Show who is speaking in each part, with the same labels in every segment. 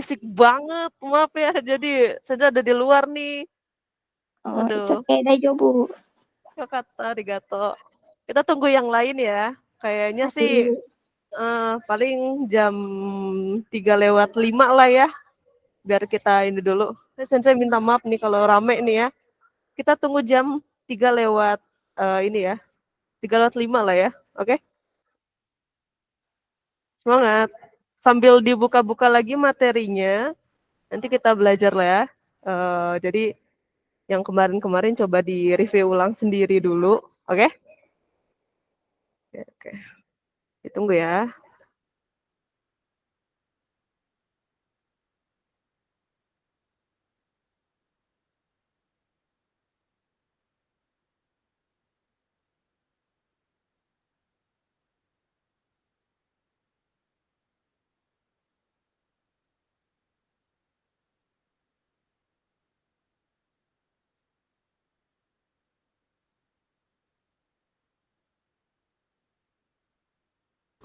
Speaker 1: berisik banget, maaf ya. Jadi saya ada di luar nih.
Speaker 2: Oh, it's
Speaker 1: Aduh.
Speaker 2: okay deh, Bu.
Speaker 1: Kata arigato. Kita tunggu yang lain ya. Kayaknya sih
Speaker 2: Aduh.
Speaker 1: paling jam 3:05 lah ya. Biar kita ini dulu. Sensei minta maaf nih kalau rame nih ya. Kita tunggu jam 3 lewat ini ya. 3:05 lah ya. Oke? Semangat. Sambil dibuka-buka lagi materinya, nanti kita belajar lah ya. Jadi yang kemarin-kemarin coba di-review ulang sendiri dulu. Oke? Oke. Ditunggu ya.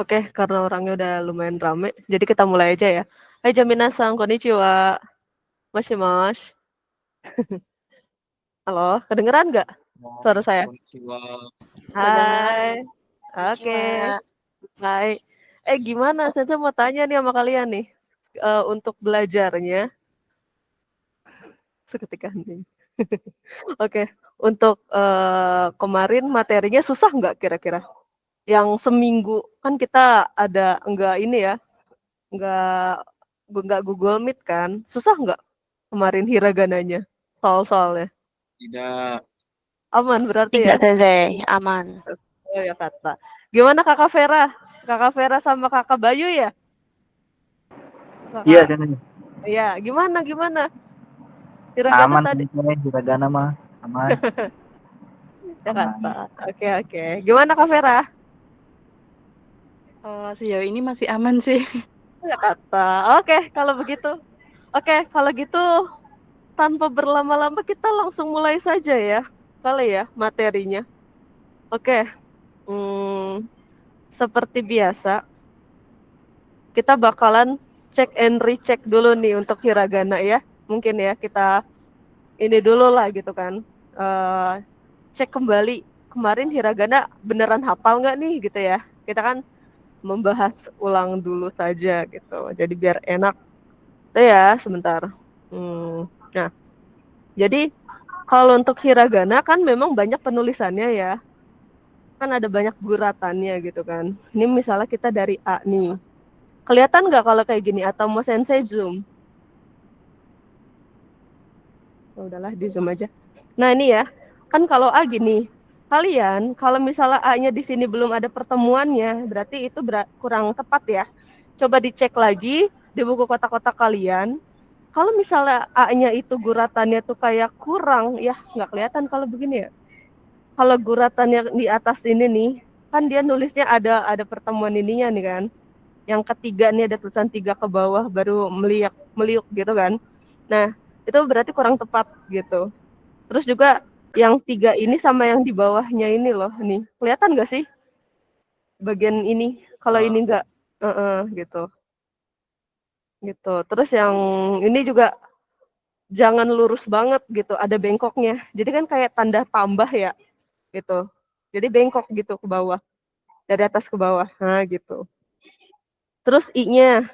Speaker 1: Oke, karena orangnya udah lumayan rame, jadi kita mulai aja ya. Hai Jaminasang, konnichiwa. Moshi. Halo, kedengeran nggak suara saya?
Speaker 3: Konnichiwa.
Speaker 1: Hai. Oke.
Speaker 2: Konnichiwa.
Speaker 1: Hai. Gimana? Saya mau tanya nih sama kalian nih. Untuk belajarnya, seketika hening. Oke, untuk kemarin materinya susah nggak kira-kira? Yang seminggu kan kita ada enggak ini ya, enggak Google Meet kan? Susah nggak kemarin hiragananya? Soal-soalnya.
Speaker 3: Tidak.
Speaker 1: Aman berarti ya?
Speaker 2: Tidak, Sensei. Aman.
Speaker 1: Oh ya kata. Gimana Kakak Vera? Kakak Vera sama Kakak Bayu ya?
Speaker 4: Iya,
Speaker 1: Kakak. Iya, gimana? Hiragana
Speaker 4: aman
Speaker 1: tadi.
Speaker 4: hiragana mah aman.
Speaker 1: Ya kata. Oke. Gimana Kak Vera?
Speaker 5: Sejauh ini masih aman sih.
Speaker 1: Ya kata. Oke, kalau begitu. Oke, kalau gitu tanpa berlama-lama kita langsung mulai saja ya. Kali ya materinya. Oke. Seperti biasa kita bakalan cek and recheck dulu nih untuk hiragana ya. Mungkin ya kita ini dulu lah gitu kan. Cek kembali kemarin hiragana beneran hafal nggak nih gitu ya. Kita kan membahas ulang dulu saja gitu. Jadi biar enak. Tuh ya, sebentar. Nah, jadi kalau untuk hiragana kan memang banyak penulisannya ya. Kan ada banyak guratannya gitu kan. Ini misalnya kita dari A nih. Kelihatan nggak kalau kayak gini atau mau sensei zoom? Oh, udahlah di zoom aja. Nah ini ya, kan kalau A gini, kalian kalau misalnya A-nya di sini belum ada pertemuannya, berarti itu kurang tepat ya. Coba dicek lagi di buku kotak-kotak kalian. Kalau misalnya A-nya itu guratannya tuh kayak kurang, ya nggak kelihatan kalau begini ya. Kalau guratannya di atas ini nih, kan dia nulisnya ada pertemuan ininya nih kan. Yang ketiga nih ada tulisan 3 ke bawah baru meliuk gitu kan. Nah, itu berarti kurang tepat gitu. Terus juga yang 3 ini sama yang di bawahnya ini loh, nih. Kelihatan nggak sih? Bagian ini, kalau ini nggak, gitu. Gitu. Terus yang ini juga jangan lurus banget gitu, ada bengkoknya. Jadi kan kayak tanda tambah ya, gitu. Jadi bengkok gitu ke bawah, dari atas ke bawah, nah gitu. Terus I-nya,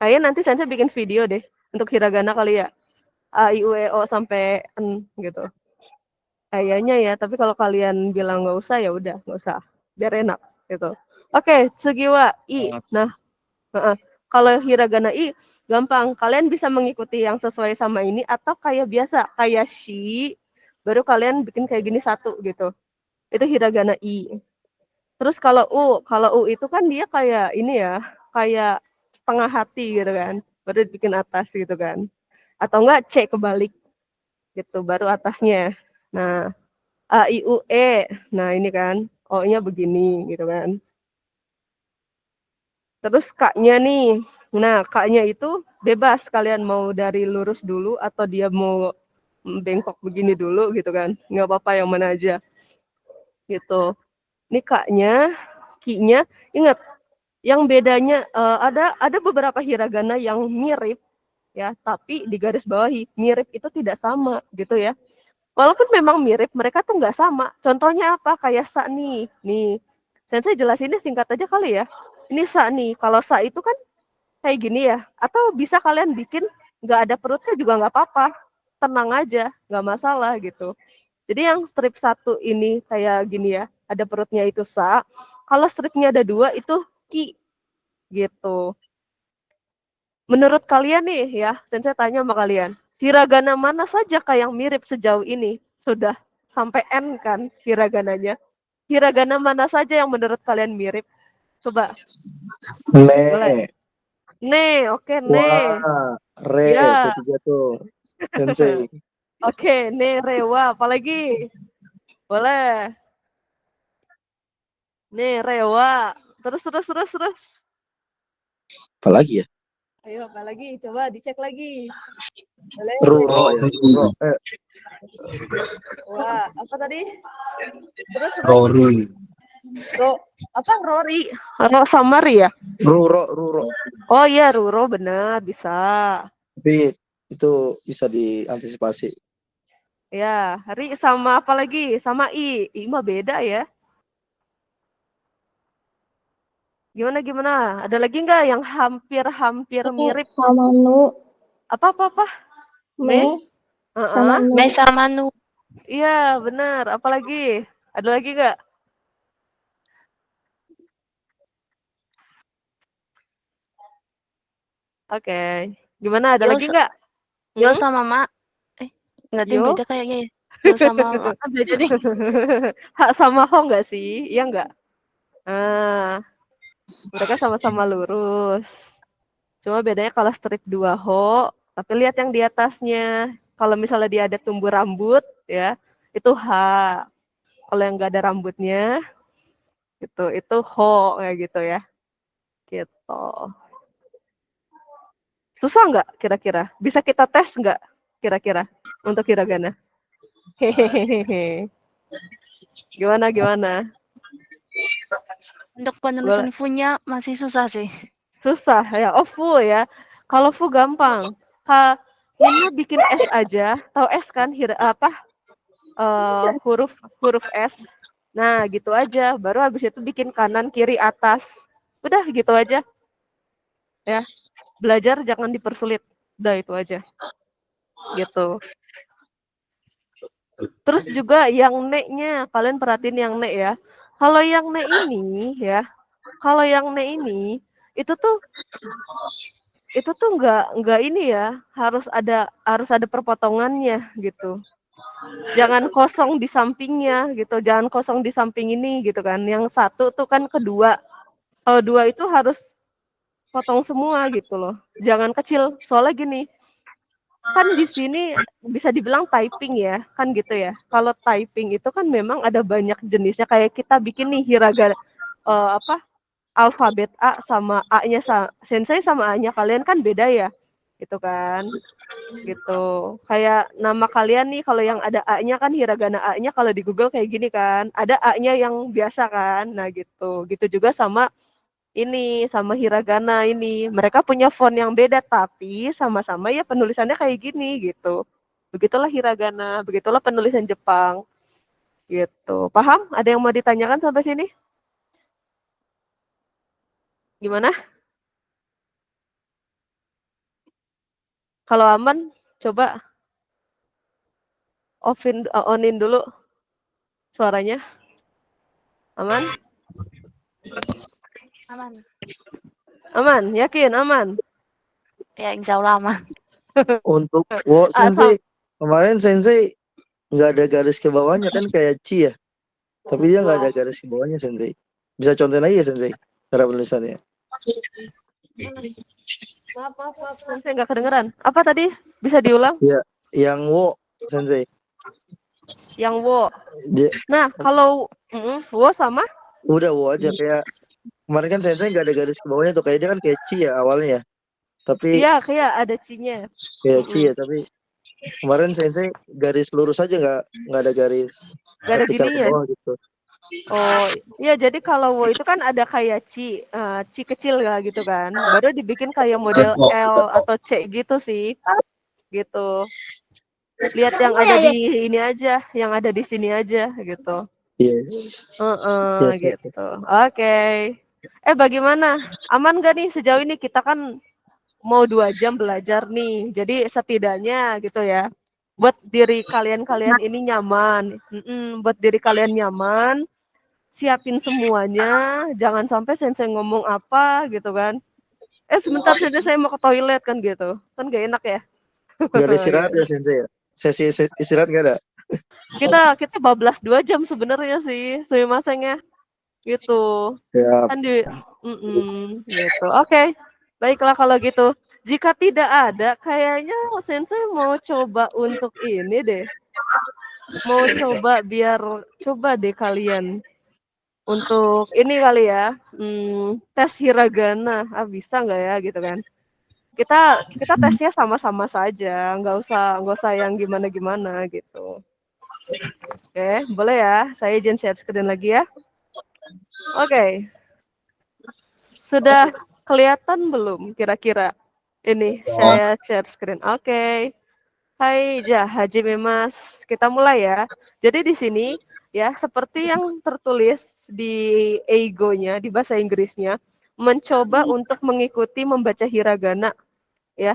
Speaker 1: kayaknya nanti saya bikin video deh untuk hiragana kali ya. A, I, U, E, O sampai N gitu. Kayaknya ya, tapi kalau kalian bilang nggak usah ya udah nggak usah, biar enak gitu. Oke, Tsugiwa I. Nah, kalau hiragana I gampang, kalian bisa mengikuti yang sesuai sama ini atau kayak biasa, kayak shi, baru kalian bikin kayak gini satu gitu. Itu hiragana I. Terus kalau U itu kan dia kayak ini ya, kayak setengah hati gitu kan, baru bikin atas gitu kan. Atau enggak C kebalik gitu, baru atasnya. Nah, A, I, U, E. Nah, ini kan, O-nya begini gitu kan. Terus K-nya nih. Nah, K-nya itu bebas kalian mau dari lurus dulu atau dia mau bengkok begini dulu gitu kan. Nggak apa-apa yang mana aja. Gitu. Ini K-nya, Ki-nya, ingat yang bedanya ada beberapa hiragana yang mirip, ya, tapi di garis bawahi mirip itu tidak sama gitu ya. Walaupun memang mirip, mereka tuh nggak sama. Contohnya apa? Kayak sa nih. Nih, Sensei jelasinnya singkat aja kali ya. Ini sa nih. Kalau sa itu kan kayak gini ya. Atau bisa kalian bikin nggak ada perutnya juga nggak apa-apa. Tenang aja, nggak masalah gitu. Jadi yang strip 1 ini kayak gini ya. Ada perutnya itu sa. Kalau stripnya ada 2 itu ki gitu. Menurut kalian nih ya, Sensei tanya sama kalian. Hiragana mana saja kak yang mirip sejauh ini? Sudah sampai N kan hiragananya. Hiragana mana saja yang menurut kalian mirip? Coba, boleh.
Speaker 4: Ne.
Speaker 1: Oke, ne.
Speaker 4: Wah. Re.
Speaker 1: Ya.
Speaker 4: Tuh 3 tuh. Sensei.
Speaker 1: Oke, ne, rewa. Apalagi? Boleh. Ne, rewa. Terus.
Speaker 4: Apalagi ya?
Speaker 1: Ayo, apalagi? Coba dicek lagi. Boleh?
Speaker 4: Ruro ya. Ruro.
Speaker 1: Wah, apa tadi? Terus.
Speaker 3: Rory.
Speaker 1: Apa Rory? Ro Samari ya?
Speaker 4: Ruro.
Speaker 1: Oh iya, Ruro bener, bisa.
Speaker 4: Tapi itu bisa diantisipasi.
Speaker 1: Ya, Ri sama apa lagi? Sama I. I mah beda ya. Gimana? Ada lagi nggak yang hampir mirip?
Speaker 2: Sama Nu.
Speaker 1: Apa?
Speaker 2: Me.
Speaker 1: Heeh.
Speaker 2: Sama Nu.
Speaker 5: Me sama Nu.
Speaker 1: Iya, benar. Apa lagi? Ada lagi nggak? Oke. Gimana? Ada
Speaker 5: Yo,
Speaker 1: lagi nggak?
Speaker 5: Yo
Speaker 1: Hmm?
Speaker 5: sama Ma. Enggak deh,
Speaker 1: Yo?
Speaker 5: beda kayaknya ya. Yo sama Ma beda deh.
Speaker 1: Hak sama Ho nggak sih? Iya nggak? Mereka sama-sama lurus. Cuma bedanya kalau strip 2 Ho, tapi lihat yang di atasnya. Kalau misalnya dia ada tumbuh rambut, ya, itu H. Kalau yang nggak ada rambutnya, itu Ho, kayak gitu ya. Gitu. Susah nggak kira-kira? Bisa kita tes nggak kira-kira untuk hiragana? Hehehe. Gimana?
Speaker 5: Untuk penulisan fu-nya masih susah sih.
Speaker 1: Susah ya. Oh, fu ya. Kalau fu gampang. Ini bikin S aja. Tahu S kan? Huruf S. Nah, gitu aja. Baru habis itu bikin kanan, kiri, atas. Udah gitu aja. Ya. Belajar jangan dipersulit. Udah itu aja. Gitu. Terus juga yang ne-nya, kalian perhatiin yang ne ya. Kalau yang ne ini ya, itu tuh nggak ini ya, harus ada perpotongannya gitu. Jangan kosong di sampingnya gitu, jangan kosong di samping ini gitu kan. Yang satu tuh kan kedua. Kalau 2 itu harus potong semua gitu loh. Jangan kecil. Soalnya gini, kan di sini bisa dibilang typing ya, kan gitu ya. Kalau typing itu kan memang ada banyak jenisnya. Kayak kita bikin nih hiragana alfabet A sama A-nya Sensei sama A-nya kalian kan beda ya. Gitu kan. Gitu. Kayak nama kalian nih kalau yang ada A-nya kan hiragana A-nya kalau di Google kayak gini kan. Ada A-nya yang biasa kan. Nah, gitu. Gitu juga sama hiragana ini. Mereka punya font yang beda tapi sama-sama ya penulisannya kayak gini gitu. Begitulah hiragana, begitulah penulisan Jepang. Gitu. Paham? Ada yang mau ditanyakan sampai sini? Gimana? Kalau aman, coba onin dulu suaranya. Aman? Aman, yakin aman?
Speaker 5: Ya, insya Allah aman.
Speaker 4: Untuk Sensei, kemarin Sensei nggak ada garis ke bawahnya kan kayak Ci ya. Tapi dia nggak ada garis ke bawahnya Sensei. Bisa contohin lagi ya Sensei cara penulisannya.
Speaker 1: Maaf, Sensei nggak kedengeran. Apa tadi? Bisa diulang?
Speaker 4: Ya, yang wo Sensei.
Speaker 1: Yang wo. Nah, kalau wo sama?
Speaker 4: Udah wo aja kayak kemarin kan Sensei nggak ada garis ke bawahnya tuh, kayak dia kan kayak Ci ya awalnya. Tapi
Speaker 1: iya, kayak ada C-nya.
Speaker 4: Kayak Ci ya, tapi kemarin Sensei garis lurus aja nggak ada garis
Speaker 1: Nggak ada
Speaker 4: vertikal ke
Speaker 1: gininya.
Speaker 4: bawah gitu.
Speaker 1: Oh, iya jadi kalau wo itu kan ada kayak ci kecil ya gitu kan. Baru dibikin kayak model L atau C gitu sih. Gitu. Lihat yang ada di ini aja, yang ada di sini aja gitu.
Speaker 4: Yes.
Speaker 1: Heeh,
Speaker 4: Yes, yes.
Speaker 1: gitu. Oke. Bagaimana? Aman gak nih sejauh ini kita kan mau 2 jam belajar nih. Jadi setidaknya gitu ya. Buat diri kalian ini nyaman. Buat diri kalian nyaman, siapin semuanya, jangan sampai sensei ngomong apa gitu kan. Sebentar saja saya mau ke toilet kan gitu. Kan gak enak ya.
Speaker 4: Gak ada istirahat
Speaker 1: Gitu.
Speaker 4: ya Sensei ya? Sesi istirahat gak ada?
Speaker 1: Kita bablas 2 jam sebenarnya sih, sumimasen gitu.
Speaker 4: Ya,
Speaker 1: Kan gitu. Oke. Baiklah kalau gitu. Jika tidak ada, kayaknya sensei mau coba untuk ini deh. Mau coba deh kalian untuk ini kali ya, tes hiragana. Bisa nggak ya gitu kan? Kita tesnya sama-sama saja, nggak usah yang gimana-gimana gitu. Oke, boleh ya? Saya izin share screen lagi ya. Oke. Sudah kelihatan belum kira-kira? Ini saya share screen. Oke. Hai Hajime Mas, kita mulai ya. Jadi di sini ya seperti yang tertulis di Eigo-nya di bahasa Inggrisnya, mencoba untuk mengikuti membaca hiragana ya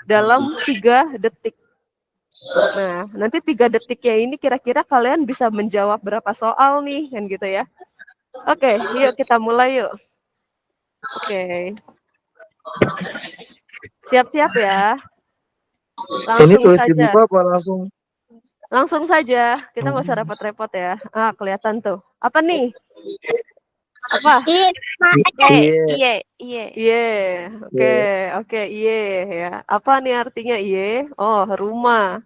Speaker 1: dalam 3 detik. Nah, nanti 3 detiknya ini kira-kira kalian bisa menjawab berapa soal nih kan gitu ya. Oke, yuk kita mulai yuk. Oke. Siap-siap ya.
Speaker 4: ini
Speaker 1: Langsung
Speaker 4: tulis di
Speaker 1: saja.
Speaker 4: buku apa langsung?
Speaker 1: Langsung saja, kita nggak usah repot-repot ya. Kelihatan tuh. Apa nih? Apa?
Speaker 5: Iye.
Speaker 1: Iye. Oke, iye ya. Apa nih artinya iye? Oh, rumah.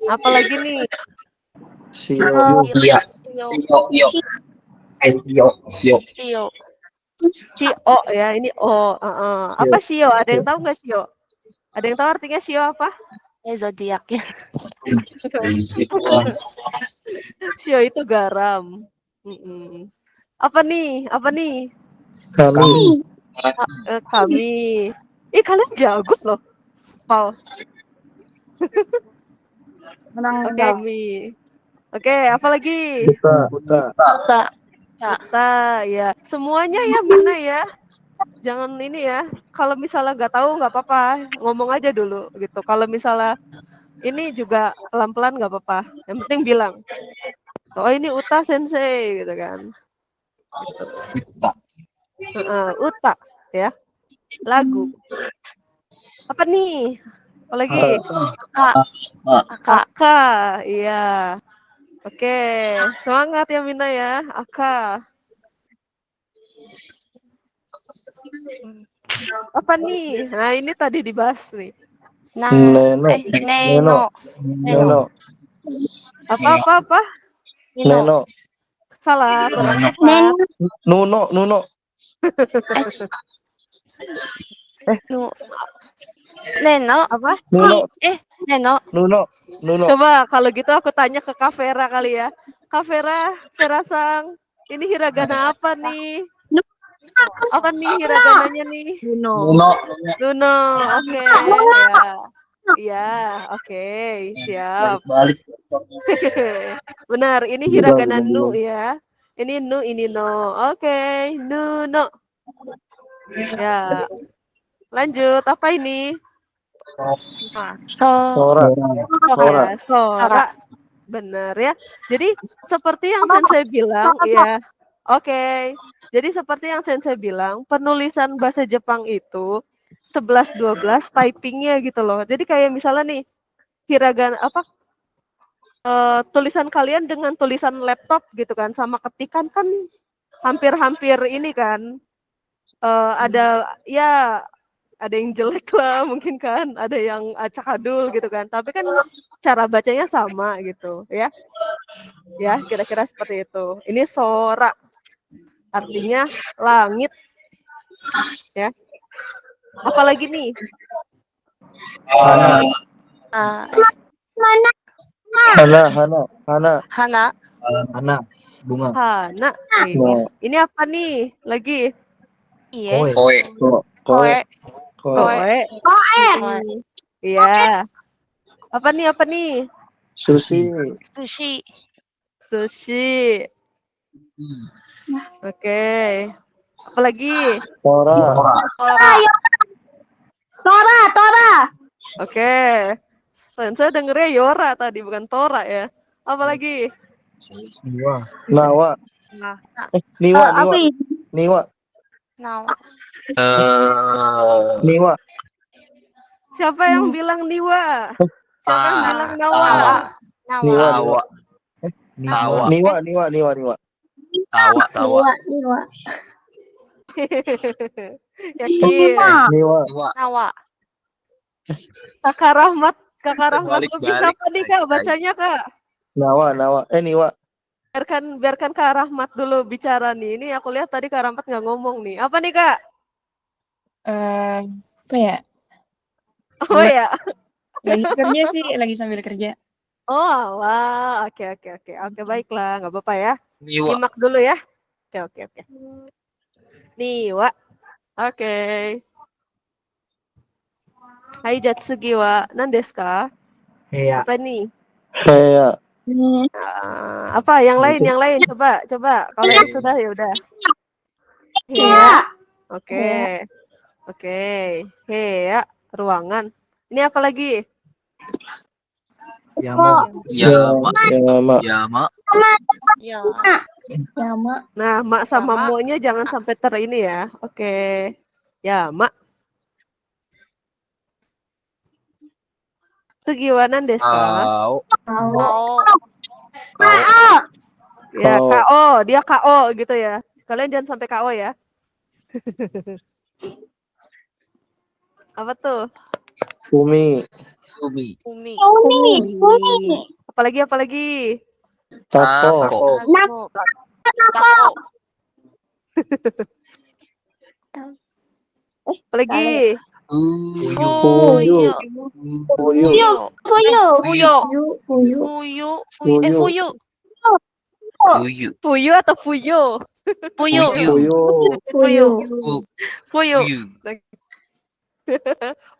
Speaker 1: Apalagi nih?
Speaker 4: Sio.
Speaker 1: Shio ya, ini O. Apa shio? Ada yang tahu nggak shio? Ada yang tahu artinya shio apa?
Speaker 5: Zodiak ya.
Speaker 1: Shio itu garam. Apa nih?
Speaker 4: Kami.
Speaker 1: Kami. Kalian jago loh, Paul. Kami. Oke, apa lagi?
Speaker 4: Buta.
Speaker 1: Buta, ya. Semuanya ya, Mina ya. Jangan ini ya. Kalau misalnya nggak tahu nggak apa-apa, ngomong aja dulu gitu. Kalau misalnya ini juga pelan-pelan nggak apa-apa. Yang penting bilang, oh ini Uta Sensei gitu kan. Gitu. Uta ya. Lagu. Apa nih? Apalagi? Aka, iya. Oke, semangat ya Mina ya, Aka. Apa nih? Nah ini tadi dibahas nih.
Speaker 5: Neno.
Speaker 1: Apa?
Speaker 4: Neno.
Speaker 1: Salah, kurang tepat.
Speaker 4: Nuno.
Speaker 5: Neno.
Speaker 1: Apa?
Speaker 5: Neno.
Speaker 4: Nuno.
Speaker 1: Coba kalau gitu aku tanya ke Kak Vera kali ya. Kak Vera Sang, ini hiragana apa nih? Apa nih hiragananya nih? Nuno. Oke, ya. Iya, oke, siap. Benar, ini hiragana nu ya. Ini nu, ini no. Oke, Nuno. Ya. Lanjut, apa ini? Sora. Benar ya. Jadi seperti yang Sensei bilang ya. Oke. Jadi seperti yang Sensei bilang, penulisan bahasa Jepang itu 11-12 typingnya gitu loh. Jadi kayak misalnya nih, hiragana tulisan kalian dengan tulisan laptop gitu kan, sama ketikan kan hampir-hampir ini kan. Ada yang jelek lah mungkin kan, ada yang acak-adul gitu kan. Tapi kan cara bacanya sama gitu ya. Ya, kira-kira seperti itu. Ini sora. Artinya langit. Ya. Apalagi nih?
Speaker 4: Hana.
Speaker 3: Bunga.
Speaker 1: Hana.
Speaker 4: No.
Speaker 1: Ini apa nih? Lagi.
Speaker 5: Iye.
Speaker 3: Koe.
Speaker 4: Koe.
Speaker 5: Koe.
Speaker 4: Koe.
Speaker 1: Iya. Apa nih?
Speaker 4: Sushi.
Speaker 5: Sushi.
Speaker 1: Sushi. Oke. Apa lagi?
Speaker 4: Tora.
Speaker 5: Tora.
Speaker 1: Oke. Saya dengernya Yora tadi, bukan Tora ya. Apa lagi?
Speaker 4: Nawa.
Speaker 1: Nah,
Speaker 4: Niwa.
Speaker 2: Apa ini?
Speaker 4: Niwa.
Speaker 5: Now.
Speaker 4: Niwa.
Speaker 1: siapa yang bilang Niwa? Siapa yang bilang Nawa?
Speaker 5: Nawa.
Speaker 4: Niwa.
Speaker 5: Nawa.
Speaker 4: Niwa.
Speaker 3: Tawa.
Speaker 2: Niwa.
Speaker 1: Yakin?
Speaker 4: Niwa.
Speaker 5: Nawa.
Speaker 1: Kakak Rahmat
Speaker 3: Balik,
Speaker 1: lebih siapa nih Kak? Bacanya Kak.
Speaker 4: Nawa. Niwa.
Speaker 1: Biarkan Kak Rahmat dulu bicara nih. Ini aku lihat tadi Kak Rahmat nggak ngomong nih. Apa nih Kak?
Speaker 6: Apa ya?
Speaker 1: Oh ya.
Speaker 6: Lagi kerja sih, lagi sambil kerja.
Speaker 1: Oh alah. Oke, baiklah. Nggak apa-apa ya.
Speaker 3: Niwa.
Speaker 1: Nyimak dulu ya. Oke. Niwa. Oke. Hai Jatsugi wa nandesu ka?
Speaker 3: Iya.
Speaker 1: Apa nih?
Speaker 4: Heya.
Speaker 1: Apa yang lain coba kalau yang sudah ya udah. Iya. Oke. Heya, ruangan. Ini apa lagi?
Speaker 3: Yama.
Speaker 2: Yama.
Speaker 1: Nah, mak sama
Speaker 5: Yama.
Speaker 1: mo-nya jangan sampai ini ya. Oke. Ya, mak. Sugiwanan desu ka?
Speaker 5: Kao.
Speaker 1: Ya,
Speaker 4: Kao.
Speaker 1: KO, dia KO gitu ya. Kalian jangan sampai KO ya. Apa tuh?
Speaker 4: Umi.
Speaker 5: Umi.
Speaker 1: Apalagi?
Speaker 4: Tako.
Speaker 5: Nako. Tako.
Speaker 1: Apalagi?
Speaker 5: Fuyu.
Speaker 4: Fuyu.
Speaker 1: Fuyu atau Fuyo?
Speaker 5: Fuyu.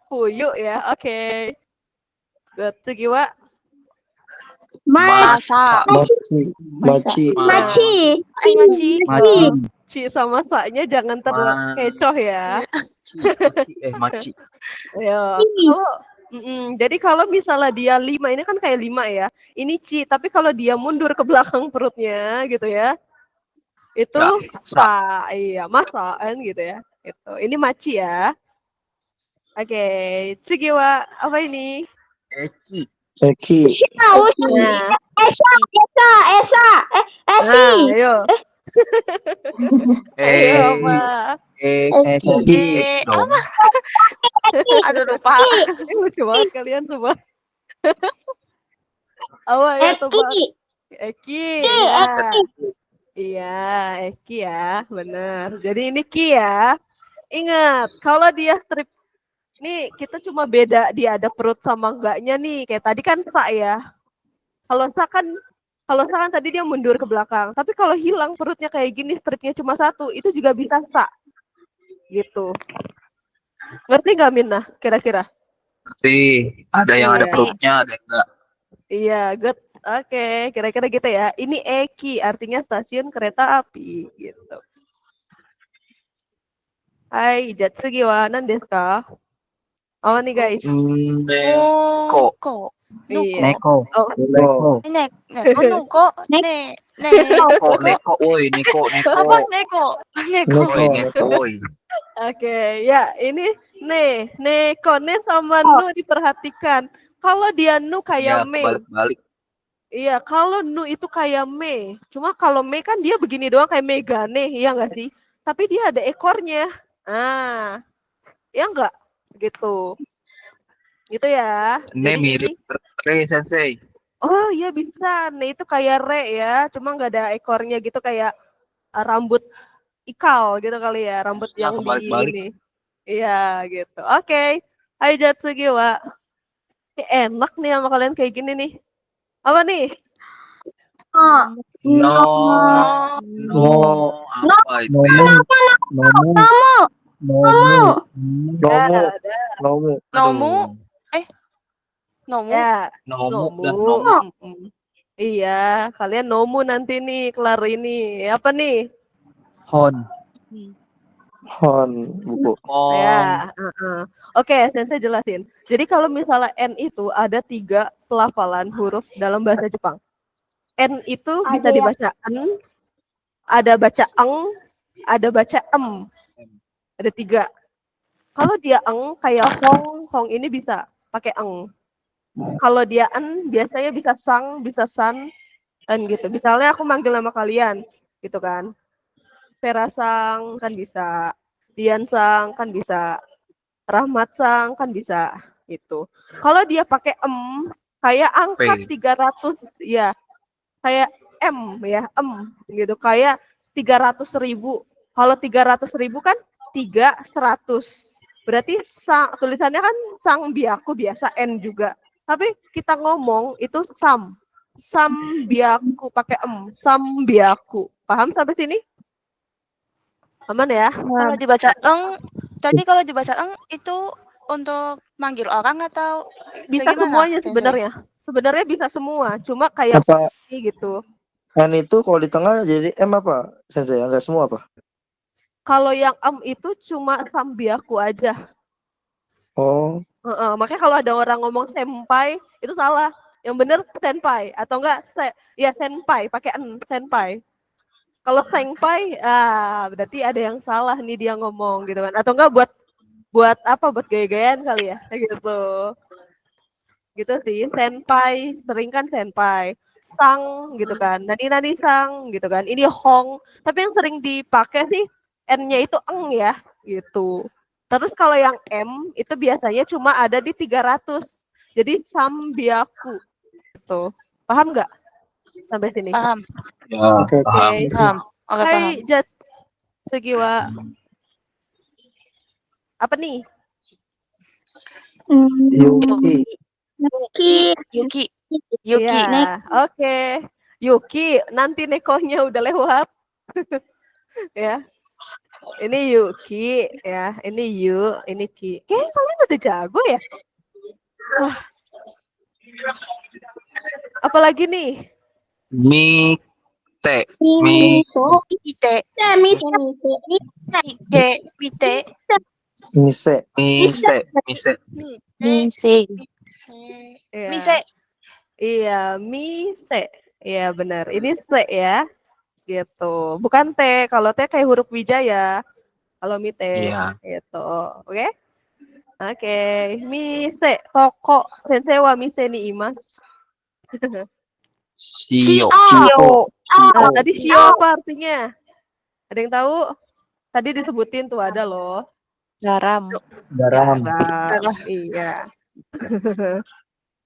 Speaker 1: Fuyu ya. Oke. Good. Sugiwa.
Speaker 5: Masa.
Speaker 4: Maci.
Speaker 5: Ay, maci.
Speaker 1: Ci sama sa-nya jangan terlalu kecoh ya.
Speaker 3: Maci.
Speaker 1: Ya. Jadi kalau misalnya dia 5, ini kan kayak 5 ya. Ini ci, tapi kalau dia mundur ke belakang perutnya gitu ya. Itu sa, iya, masa kan gitu ya. Itu. Ini maci ya. Oke, Sugiwa, apa ini?
Speaker 4: Eki.
Speaker 1: Nah,
Speaker 2: Esa.
Speaker 1: ayo. Ayo, apa?
Speaker 5: Apa? Aduh, lupa.
Speaker 1: Lucu banget kalian semua. Apa ya, coba? Eki. Iya, Eki ya, benar. Jadi ini Ki ya. Ingat, kalau dia strip, nih kita cuma beda dia ada perut sama enggaknya nih. Kayak tadi kan sa ya. Kalau sa kan tadi dia mundur ke belakang. Tapi kalau hilang perutnya kayak gini, stripnya cuma 1, itu juga bisa sa. Gitu. Ngerti nggak Minah kira-kira?
Speaker 3: Ngerti. Ada yang ada perutnya, ada yang enggak.
Speaker 1: Iya, good. Oke, kira-kira gitu ya. Ini Eki, artinya stasiun kereta api, gitu. Hai, Jatsugi wa nan desu ka? Oh nih guys.
Speaker 5: Nuko.
Speaker 1: Iya.
Speaker 3: Neko.
Speaker 1: Oh,
Speaker 5: Neko. Nuko.
Speaker 3: Neko, woi, Neko.
Speaker 5: Apa neko?
Speaker 3: Woi, Neko, woi.
Speaker 1: Oke, ya ini Neko sama Nu diperhatikan. Kalau dia Nu kayak
Speaker 3: Ya,
Speaker 1: Me.
Speaker 3: balik-balik.
Speaker 1: Iya, kalau Nu itu kayak Me. Cuma kalau Me kan dia begini doang kayak Megane, iya nggak sih? Tapi dia ada ekornya. Ah, ya enggak? Gitu. Gitu ya.
Speaker 3: Ini
Speaker 1: Jadi
Speaker 3: mirip Re Sensei.
Speaker 1: oh iya bisa. Ne itu kayak Re ya, cuma nggak ada ekornya gitu kayak rambut ikal gitu kali ya, rambut yang di
Speaker 3: kebalik-balik.
Speaker 1: ini. Iya, gitu. Oke. Hai Jatsugi, Wak. Enak nih sama kalian kayak gini nih. Apa nih?
Speaker 3: No. Apa itu ya?
Speaker 4: Nomu, nomu, nomu, nomu.
Speaker 5: Nomu.
Speaker 3: Aduh.
Speaker 5: Nomu.
Speaker 1: Ya,
Speaker 3: Nomu
Speaker 1: nomu.
Speaker 3: dah nomu.
Speaker 1: Iya, kalian nomu nanti nih kelar ini. Apa nih?
Speaker 2: Hon.
Speaker 4: Hon, buku.
Speaker 1: Ya, Oke, Sensei jelasin. Jadi kalau misalnya N itu ada 3 pelafalan huruf dalam bahasa Jepang. N itu bisa dibaca N, ada baca eng, ada baca em. Ada 3. Kalau dia eng kayak hong ini bisa pakai eng. Kalau dia en biasanya bisa sang, bisa san, dan gitu. Misalnya aku manggil nama kalian, gitu kan. Vera Sang kan bisa, Dian Sang kan bisa, Rahmat Sang kan bisa, gitu. Kalau dia pakai kayak angka 300 ya, kayak M ya, gitu, kayak 300.000. Kalau 300.000 kan 300. Berarti sang, tulisannya kan sang biaku biasa N juga. Tapi kita ngomong itu sambiaku pakai sambiaku. Paham sampai sini? Aman ya?
Speaker 5: Kalau dibaca kalau dibaca itu untuk manggil orang atau
Speaker 1: Bisa
Speaker 5: bagaimana,
Speaker 1: semuanya
Speaker 5: Sensei?
Speaker 1: sebenarnya. Sebenarnya bisa semua, cuma kayak
Speaker 4: Apa
Speaker 1: gitu.
Speaker 4: N itu kalau di tengah jadi M apa? Sensei, enggak semua apa?
Speaker 1: Kalau yang itu cuma sambiaku aja.
Speaker 4: Oh,
Speaker 1: Makanya kalau ada orang ngomong senpai itu salah. Yang bener senpai atau enggak ya senpai pakai n senpai. Kalau senpai berarti ada yang salah nih dia ngomong gitu kan. Atau enggak buat apa? Buat gaya-gayaan kali ya. Kayak gitu. Gitu sih. Senpai, sering kan senpai. Sang gitu kan. Nani sang gitu kan. Ini hong. Tapi yang sering dipakai sih n-nya itu eng ya gitu. Terus kalau yang M itu biasanya cuma ada di 300. Jadi sambiaku gitu. Paham nggak sampai sini?
Speaker 5: Paham.
Speaker 3: Ya, paham.
Speaker 5: Paham. Oke, paham.
Speaker 1: Hai Jat Segiwa. Apa nih?
Speaker 4: Yuki.
Speaker 5: Yuki.
Speaker 1: Ya, oke. Yuki, nanti nekonya udah lewat. Ya. Ini Yuki ya, ini Yu, ini Ki. Kayaknya kalian udah jago ya. Wah. Apalagi nih?
Speaker 3: Mite.
Speaker 5: Ite. Ite.
Speaker 4: Mise.
Speaker 5: Mise.
Speaker 1: Ya.
Speaker 5: Mise.
Speaker 1: Iya, mise. Iya benar. Ini se ya. Gitu. Bukan T. Kalau T kayak huruf wijaya. Kalau mite
Speaker 3: Iya.
Speaker 1: gitu. Oke? Oke. Mise toko sensei wa mise ni imas.
Speaker 3: Shio.
Speaker 1: Nah, tadi shio apa artinya? Ada yang tahu? Tadi disebutin tuh ada loh.
Speaker 5: Garam.
Speaker 1: Garam. Iya.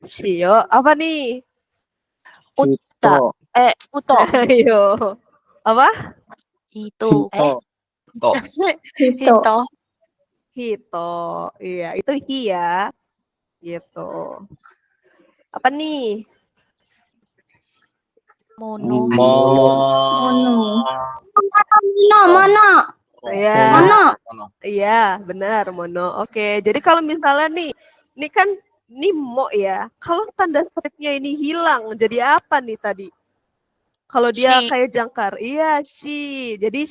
Speaker 1: Shio apa nih?
Speaker 4: Hito.
Speaker 5: Uto.
Speaker 1: Ayo. Apa?
Speaker 5: Itu.
Speaker 3: Hito.
Speaker 1: Hito. Iya, itu hi ya. Gitu. Apa nih?
Speaker 5: Mono.
Speaker 1: Iya. Iya, benar mono. Oke, jadi kalau misalnya nih kan mo ya. Kalau tanda stripnya ini hilang, jadi apa nih tadi? Kalau dia
Speaker 5: Shi.
Speaker 1: kayak jangkar, iya shi. Jadi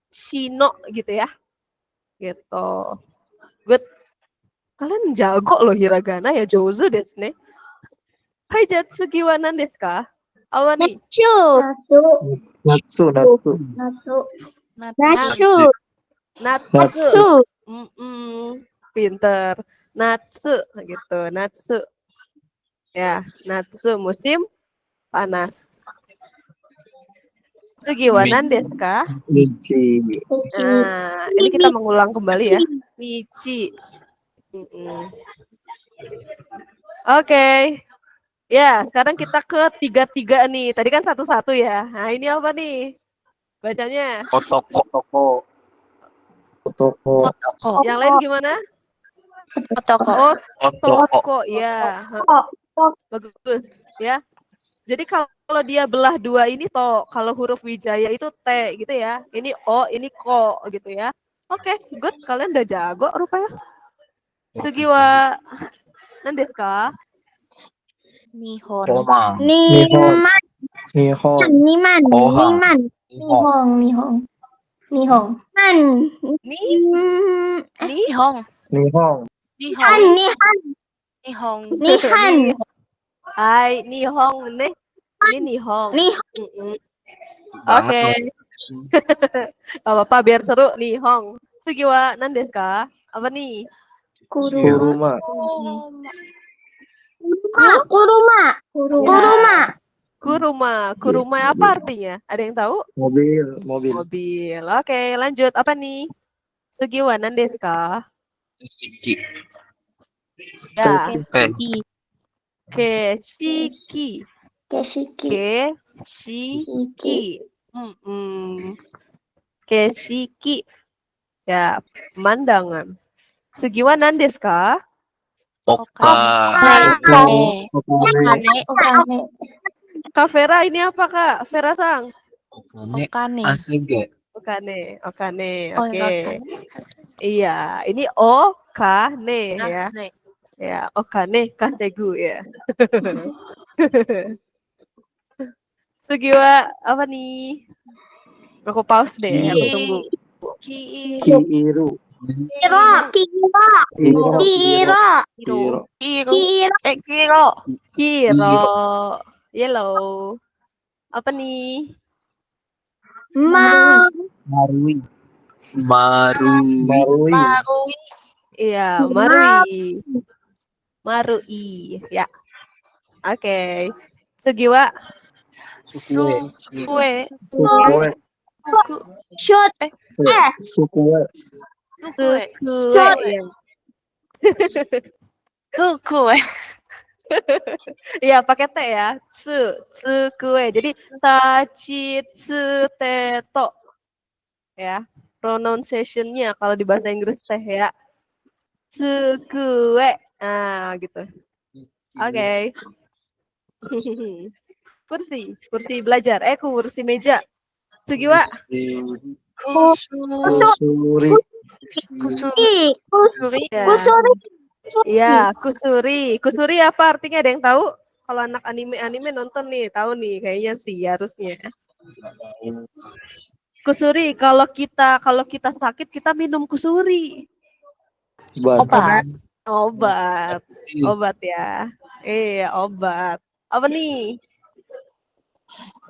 Speaker 1: shino gitu ya. Gitu. Good. Kalian jago loh hiragana ya, jouzu desu ne. Hai Jatsuki wa nan desu ka? Apa nih?
Speaker 4: Natsu.
Speaker 1: Natsu. Pinter. Natsu gitu. Natsu. Ya, natsu musim panas. Sugi wa nan desu ka?
Speaker 4: Michi.
Speaker 1: Nah, ini kita mengulang kembali ya. Michi. Oke. Ya, sekarang kita ke 3 nih. Tadi kan 1-1 ya. Nah, ini apa nih? Bacanya.
Speaker 3: Otoko.
Speaker 1: Yang lain gimana?
Speaker 5: Otoko.
Speaker 1: Otoko, ya. Bagus ya. Jadi kalau dia belah dua ini to, kalau huruf Wijaya itu T gitu ya. Ini O, ini Ko gitu ya. Oke, good. Kalian udah jago rupanya. Sugi wa nandesu ka?
Speaker 5: Nihon.
Speaker 3: Koma.
Speaker 2: Niman.
Speaker 4: Nihon.
Speaker 2: Niman.
Speaker 3: Oha.
Speaker 2: Niman.
Speaker 3: Nihon.
Speaker 2: Nihong. Nihong. Man.
Speaker 1: Ni
Speaker 2: Mm,
Speaker 1: ni
Speaker 5: Nihong.
Speaker 4: Nihon.
Speaker 2: Han.
Speaker 5: Nihong.
Speaker 2: Nihan.
Speaker 5: Nihong.
Speaker 2: Nihan.
Speaker 1: Hai, Nihong nih. Ini Nihong.
Speaker 2: Nihon.
Speaker 1: Mm-mm.
Speaker 3: Banget
Speaker 1: Oke.
Speaker 3: loh.
Speaker 1: Gak apa-apa biar seru Nihong. Sugi wa nandesu ka? Apa nih?
Speaker 4: Kuruma.
Speaker 2: Kuruma. Kuruma.
Speaker 1: Kuruma. Kuruma apa artinya? Ada yang tahu?
Speaker 4: Mobil.
Speaker 1: Mobil. Oke, lanjut. Apa nih? Sugi wa nandesu ka?
Speaker 3: Iki.
Speaker 1: Ya.
Speaker 3: Oke.
Speaker 1: Keshiki.
Speaker 2: Keshiki.
Speaker 1: Keshiki. Keshiki. Ya, pemandangan. Sugi wa nandesu ka?
Speaker 3: Oka.
Speaker 5: Okane.
Speaker 2: Okane.
Speaker 1: Kak Vera ini apa Kak? Vera Sang.
Speaker 3: Okane.
Speaker 5: Okane.
Speaker 3: Asuge.
Speaker 1: Okane. Okane.
Speaker 5: Oh,
Speaker 1: Oke.
Speaker 5: okane.
Speaker 1: Iya, ini Okane ya.
Speaker 5: Okane.
Speaker 1: Ya, Okane Kasegu ya. Sugi wa apa nih? Aku pause deh, aku tunggu.
Speaker 4: Kiiru.
Speaker 2: Kiro. Kiro. Kiro.
Speaker 4: Kiro.
Speaker 5: Kiro.
Speaker 2: Kiro.
Speaker 5: Kiro.
Speaker 1: Kiro. Yellow. Apa nih?
Speaker 2: Ma.
Speaker 3: Marui. Marui.
Speaker 4: Marui.
Speaker 5: Marui.
Speaker 1: Iya, Marui. Marui. Ya. Oke. Sugi wa
Speaker 3: Sukue.
Speaker 5: Kue.
Speaker 4: Sukue.
Speaker 5: Suku.
Speaker 2: Shoot.
Speaker 4: Sukue.
Speaker 5: Sukue.
Speaker 1: Sukue. Ya.
Speaker 5: Sukue.
Speaker 1: Iya, pakai T ya. Tsukue. Jadi tachitsuteto. Ya. Pronunciation-nya kalau di bahasa Inggris teh ya. Tsukue. Nah, gitu. Oke. Kursi belajar. Kursi meja. Sugi wa
Speaker 4: Kusuri.
Speaker 5: Kusuri.
Speaker 2: Kusuri.
Speaker 1: ya.
Speaker 2: Kusuri.
Speaker 1: Iya, kusuri. Kusuri apa artinya? Ada yang tahu? Kalau anak anime nonton nih, tahu nih kayaknya sih harusnya. Kusuri kalau kita sakit kita minum kusuri.
Speaker 2: Obat.
Speaker 1: Obat ya. Iya, obat. Apa nih?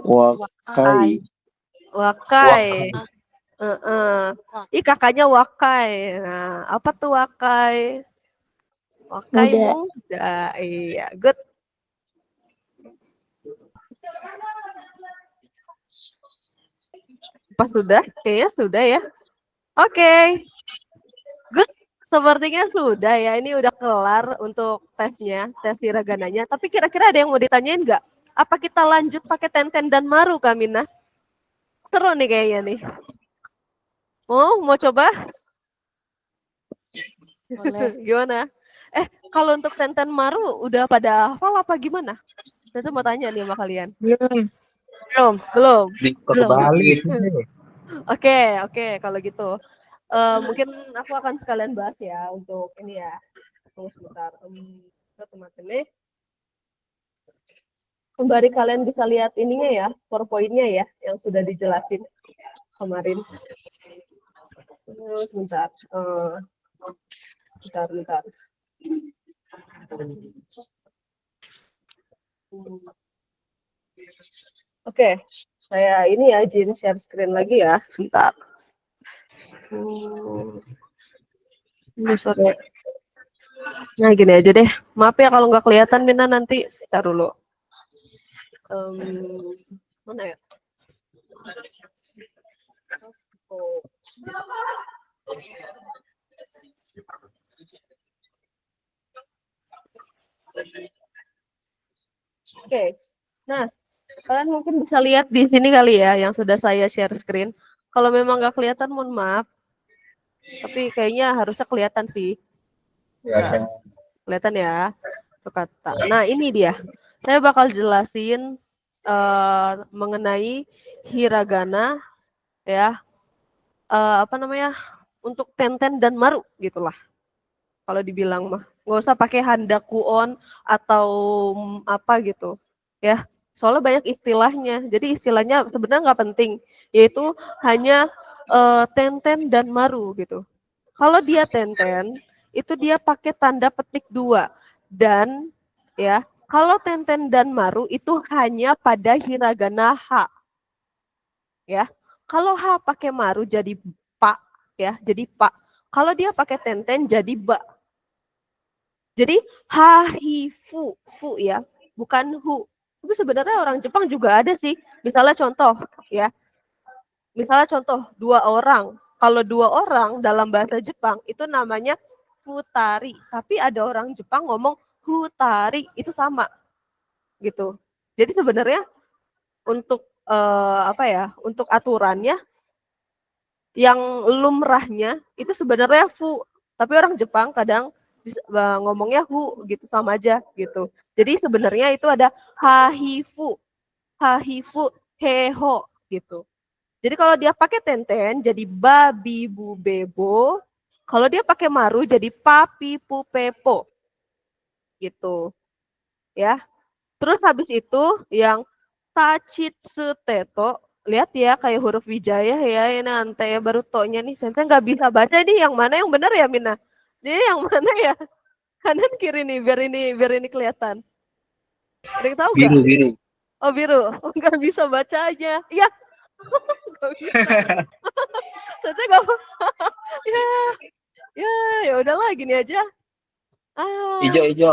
Speaker 4: Wakai.
Speaker 1: Wakai. Ih, kakaknya Wakai. Nah, apa tuh Wakai? Wakai muda. Iya, good. Apa sudah? Kayaknya sudah ya. Oke. Good. Sepertinya sudah ya. Ini udah kelar untuk tesnya, tes hiragananya. Tapi kira-kira ada yang mau ditanyain nggak? Apa kita lanjut pakai Tenten dan Maru, Kamina? Seru nih kayaknya nih. Mau coba?
Speaker 5: Boleh.
Speaker 1: Gimana? Kalau untuk Tenten Maru udah pada hafal apa gimana? Saya mau tanya nih sama kalian. Belum.
Speaker 3: Kebalik.
Speaker 1: Oke, kalau gitu. Mungkin aku akan sekalian bahas ya untuk ini ya. Tunggu sebentar. Teman-teman. Kembali kalian bisa lihat ininya ya, PowerPoint-nya ya, yang sudah dijelasin kemarin. Sebentar. Bentar. Oke, saya ini ya, izin share screen lagi ya, sebentar. Sorry. Nah, gini aja deh. Maaf ya kalau nggak kelihatan, Mina, nanti. Kita dulu. Mana ya? Oke. Nah, kalian mungkin bisa lihat di sini kali ya, yang sudah saya share screen. Kalau memang nggak kelihatan, mohon maaf. Tapi kayaknya harusnya kelihatan sih. Kelihatan ya. Tuh kata. Nah, ini dia. Saya bakal jelasin mengenai hiragana ya, apa namanya, untuk tenten dan maru gitulah. Kalau dibilang mah nggak usah pakai handakuon atau apa gitu ya. Soalnya banyak istilahnya. Jadi istilahnya sebenarnya nggak penting, yaitu hanya tenten dan maru gitu. Kalau dia tenten itu dia pakai tanda petik 2 dan ya, kalau tenten dan maru itu hanya pada hiragana H ya. Kalau H pakai maru jadi pak ya, jadi pak. Kalau dia pakai tenten jadi ba. Jadi hahifu, fu ya, bukan hu. Tapi sebenarnya orang Jepang juga ada sih. Misalnya contoh ya, misalnya contoh 2 orang. Kalau 2 orang dalam bahasa Jepang itu namanya futari. Tapi ada orang Jepang ngomong hutari, itu sama gitu. Jadi sebenarnya untuk apa ya, untuk aturannya yang lumrahnya itu sebenarnya fu. Tapi orang Jepang kadang ngomongnya hu gitu, sama aja gitu. Jadi sebenarnya itu ada hahifu, hahifu, heho gitu. Jadi kalau dia pakai tenten jadi babi bu bebo. Kalau dia pakai maru jadi papi pu pepo. Gitu. Ya. Terus habis itu yang tachitsu teto, lihat ya kayak huruf wijaya ya, ini ante ya baru to-nya nih. Saya nggak bisa baca ini yang mana yang benar ya Mina. Jadi yang mana ya? Kanan kiri nih biar ini kelihatan. Ada yang tahu nggak?
Speaker 3: Biru, biru.
Speaker 1: Oh biru, oh, nggak bisa baca aja. Iya, nggak bisa. Saya nggak. Ya, ya udahlah gini aja.
Speaker 3: Ijo, ijo.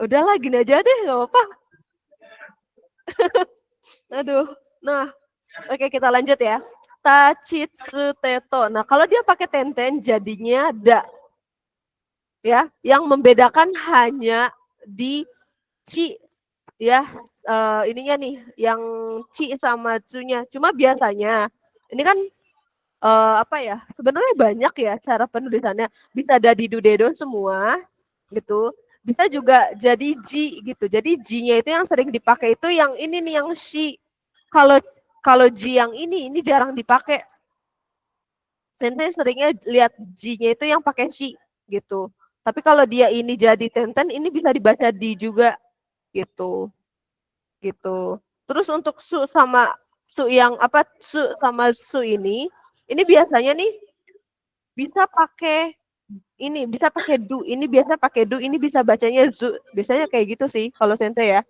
Speaker 1: Udahlah gini aja deh, nggak apa-apa. Aduh, nah, oke kita lanjut ya. Tachitsu teto. Nah kalau dia pakai tenten jadinya da. Ya, yang membedakan hanya di ci ya, ininya nih yang ci sama tsunya. Cuma biasanya ini kan apa ya, sebenarnya banyak ya cara penulisannya, bisa ada di dudedo semua gitu, bisa juga jadi ji gitu. Jadi ji-nya itu yang sering dipakai itu yang ini nih, yang shi. Kalau ji yang ini jarang dipakai. Sensei seringnya lihat ji-nya itu yang pakai shi gitu. Tapi kalau dia ini jadi tenten, ini bisa dibaca di juga gitu. Gitu. Terus untuk su sama su yang apa, su sama su ini biasanya nih bisa pakai ini, bisa pakai du, ini biasa pakai du, ini bisa bacanya zu. Biasanya kayak gitu sih kalau sensei ya.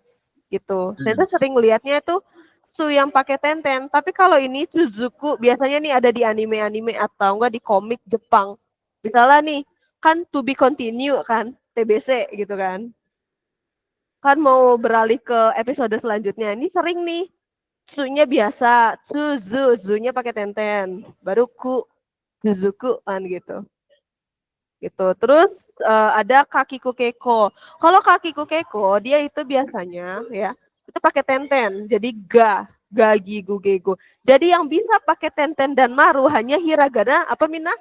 Speaker 1: Gitu. Sensei sering lihatnya itu su yang pakai tenten, tapi kalau ini Suzuku biasanya nih ada di anime-anime atau enggak di komik Jepang. Misalnya nih, kan to be continue kan, TBC gitu kan. Kan mau beralih ke episode selanjutnya. Ini sering nih, su-nya biasa, zu-nya pakai tenten, baru ku, Suzuku kan gitu. Gitu. Terus ada kakiku keko. Kalau kakiku keko dia itu biasanya ya itu pakai tenten. Jadi gagi gugego. Jadi yang bisa pakai tenten dan maru hanya hiragana apa Mina?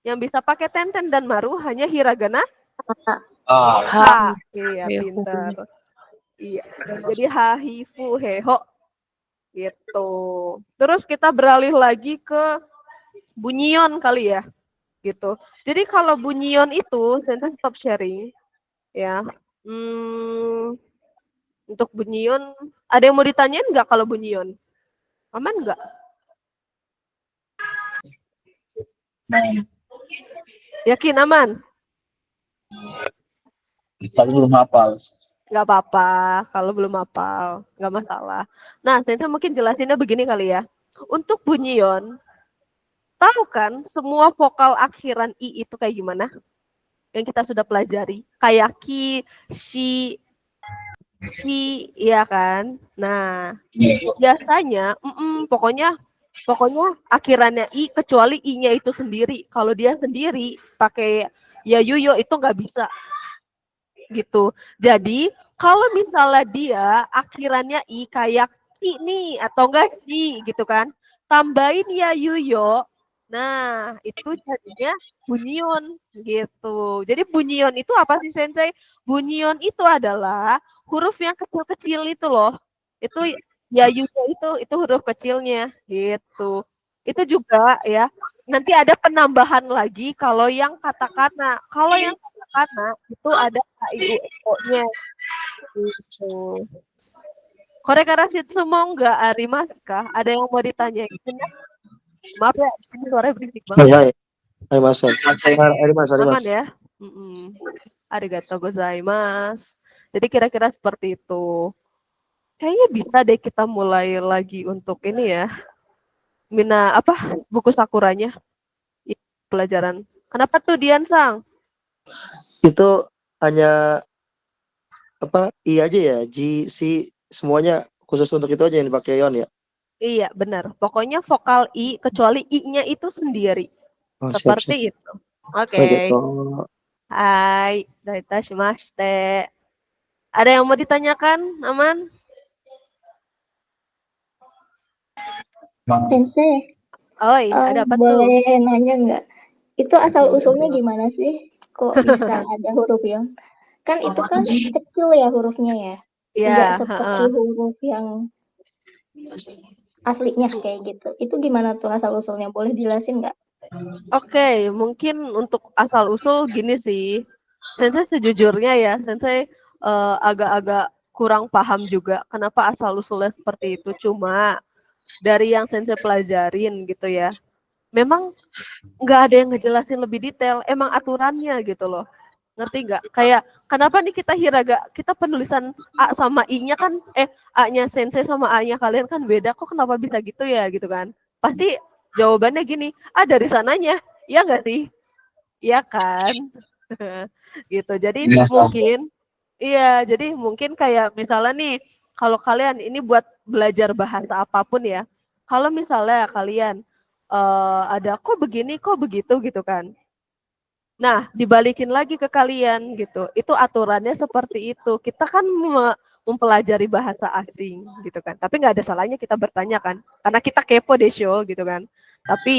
Speaker 1: Yang bisa pakai tenten dan maru hanya hiragana. Ha. Iya, pintar. Iya. Jadi hahifu heho gitu. Terus kita beralih lagi ke bunyion kali ya. Gitu. Jadi kalau bunyion itu, sensei stop sharing ya. Untuk bunyion, ada yang mau ditanyain nggak kalau bunyion? Aman nggak? Yakin aman?
Speaker 3: Tapi belum hafal.
Speaker 1: Nggak apa-apa, kalau belum hafal, nggak masalah. Nah, sensei mungkin jelasinnya begini kali ya. Untuk bunyion, tahu kan semua vokal akhiran i itu kayak gimana? Yang kita sudah pelajari. Kayak ki, shi, iya kan? Nah, biasanya, pokoknya akhirannya i kecuali i-nya itu sendiri. Kalau dia sendiri pakai ya yuyo itu nggak bisa. Gitu. Jadi kalau misalnya dia akhirannya i kayak ki nih atau enggak ki gitu kan, tambahin ya yuyo, nah itu jadinya bunyion gitu. Jadi bunyion itu apa sih sensei? Bunyion itu adalah huruf yang kecil-kecil itu loh. Itu yayunya itu huruf kecilnya gitu. Itu juga ya. Nanti ada penambahan lagi kalau yang katakana. Kalau yang katakana itu ada a i u e o-nya gitu. Korekarashitsu mau nggak Arimas kah? Ada yang mau ditanyain? Maaf ya, ini suaranya berisik
Speaker 4: Hai
Speaker 1: banget.
Speaker 4: hai. Hai Mas. Hai Mas, hai
Speaker 1: Aman
Speaker 4: Mas.
Speaker 1: ya? Arigatou gozaimasu. Jadi kira-kira seperti itu. Kayaknya bisa deh kita mulai lagi untuk ini ya. Buku Sakuranya pelajaran. Kenapa tuh Dian Sang?
Speaker 4: Itu hanya I aja ya, G, C semuanya khusus untuk itu aja yang dipakai Yon ya.
Speaker 1: Iya, benar. Pokoknya vokal I kecuali I-nya itu sendiri.
Speaker 4: Oh, siap.
Speaker 1: Seperti itu. Oke.
Speaker 4: Begitu.
Speaker 1: Hai, daitashimashite. Ada yang mau ditanyakan, Aman?
Speaker 2: Sensei,
Speaker 1: Oi, ada apa tuh?
Speaker 2: boleh nanya nggak? Itu asal usulnya gimana sih? Kok bisa ada huruf yang? Kan itu kan kecil ya hurufnya ya.
Speaker 1: Iya,
Speaker 2: Nggak seperti huruf yang aslinya kayak gitu. Itu gimana tuh asal usulnya? Boleh dijelasin nggak?
Speaker 1: Oke, mungkin untuk asal usul gini sih. Sensei sejujurnya ya, Sensei agak-agak kurang paham juga kenapa asal usulnya seperti itu. Cuma dari yang Sensei pelajarin gitu ya, memang nggak ada yang ngejelasin lebih detail. Emang aturannya gitu loh. Ngerti nggak? Kayak kenapa nih kita penulisan A sama I-nya kan A-nya Sensei sama A-nya kalian kan beda. Kok kenapa bisa gitu ya gitu kan? Pasti jawabannya gini, dari sananya. Ya nggak sih? Iya kan? Gitu. Jadi mungkin kayak misalnya nih, kalau kalian ini buat belajar bahasa apapun ya. Kalau misalnya kalian ada kok begini, kok begitu gitu kan. Nah, dibalikin lagi ke kalian gitu. Itu aturannya seperti itu. Kita kan mempelajari bahasa asing gitu kan. Tapi nggak ada salahnya kita bertanya kan. Karena kita kepo deh show gitu kan. Tapi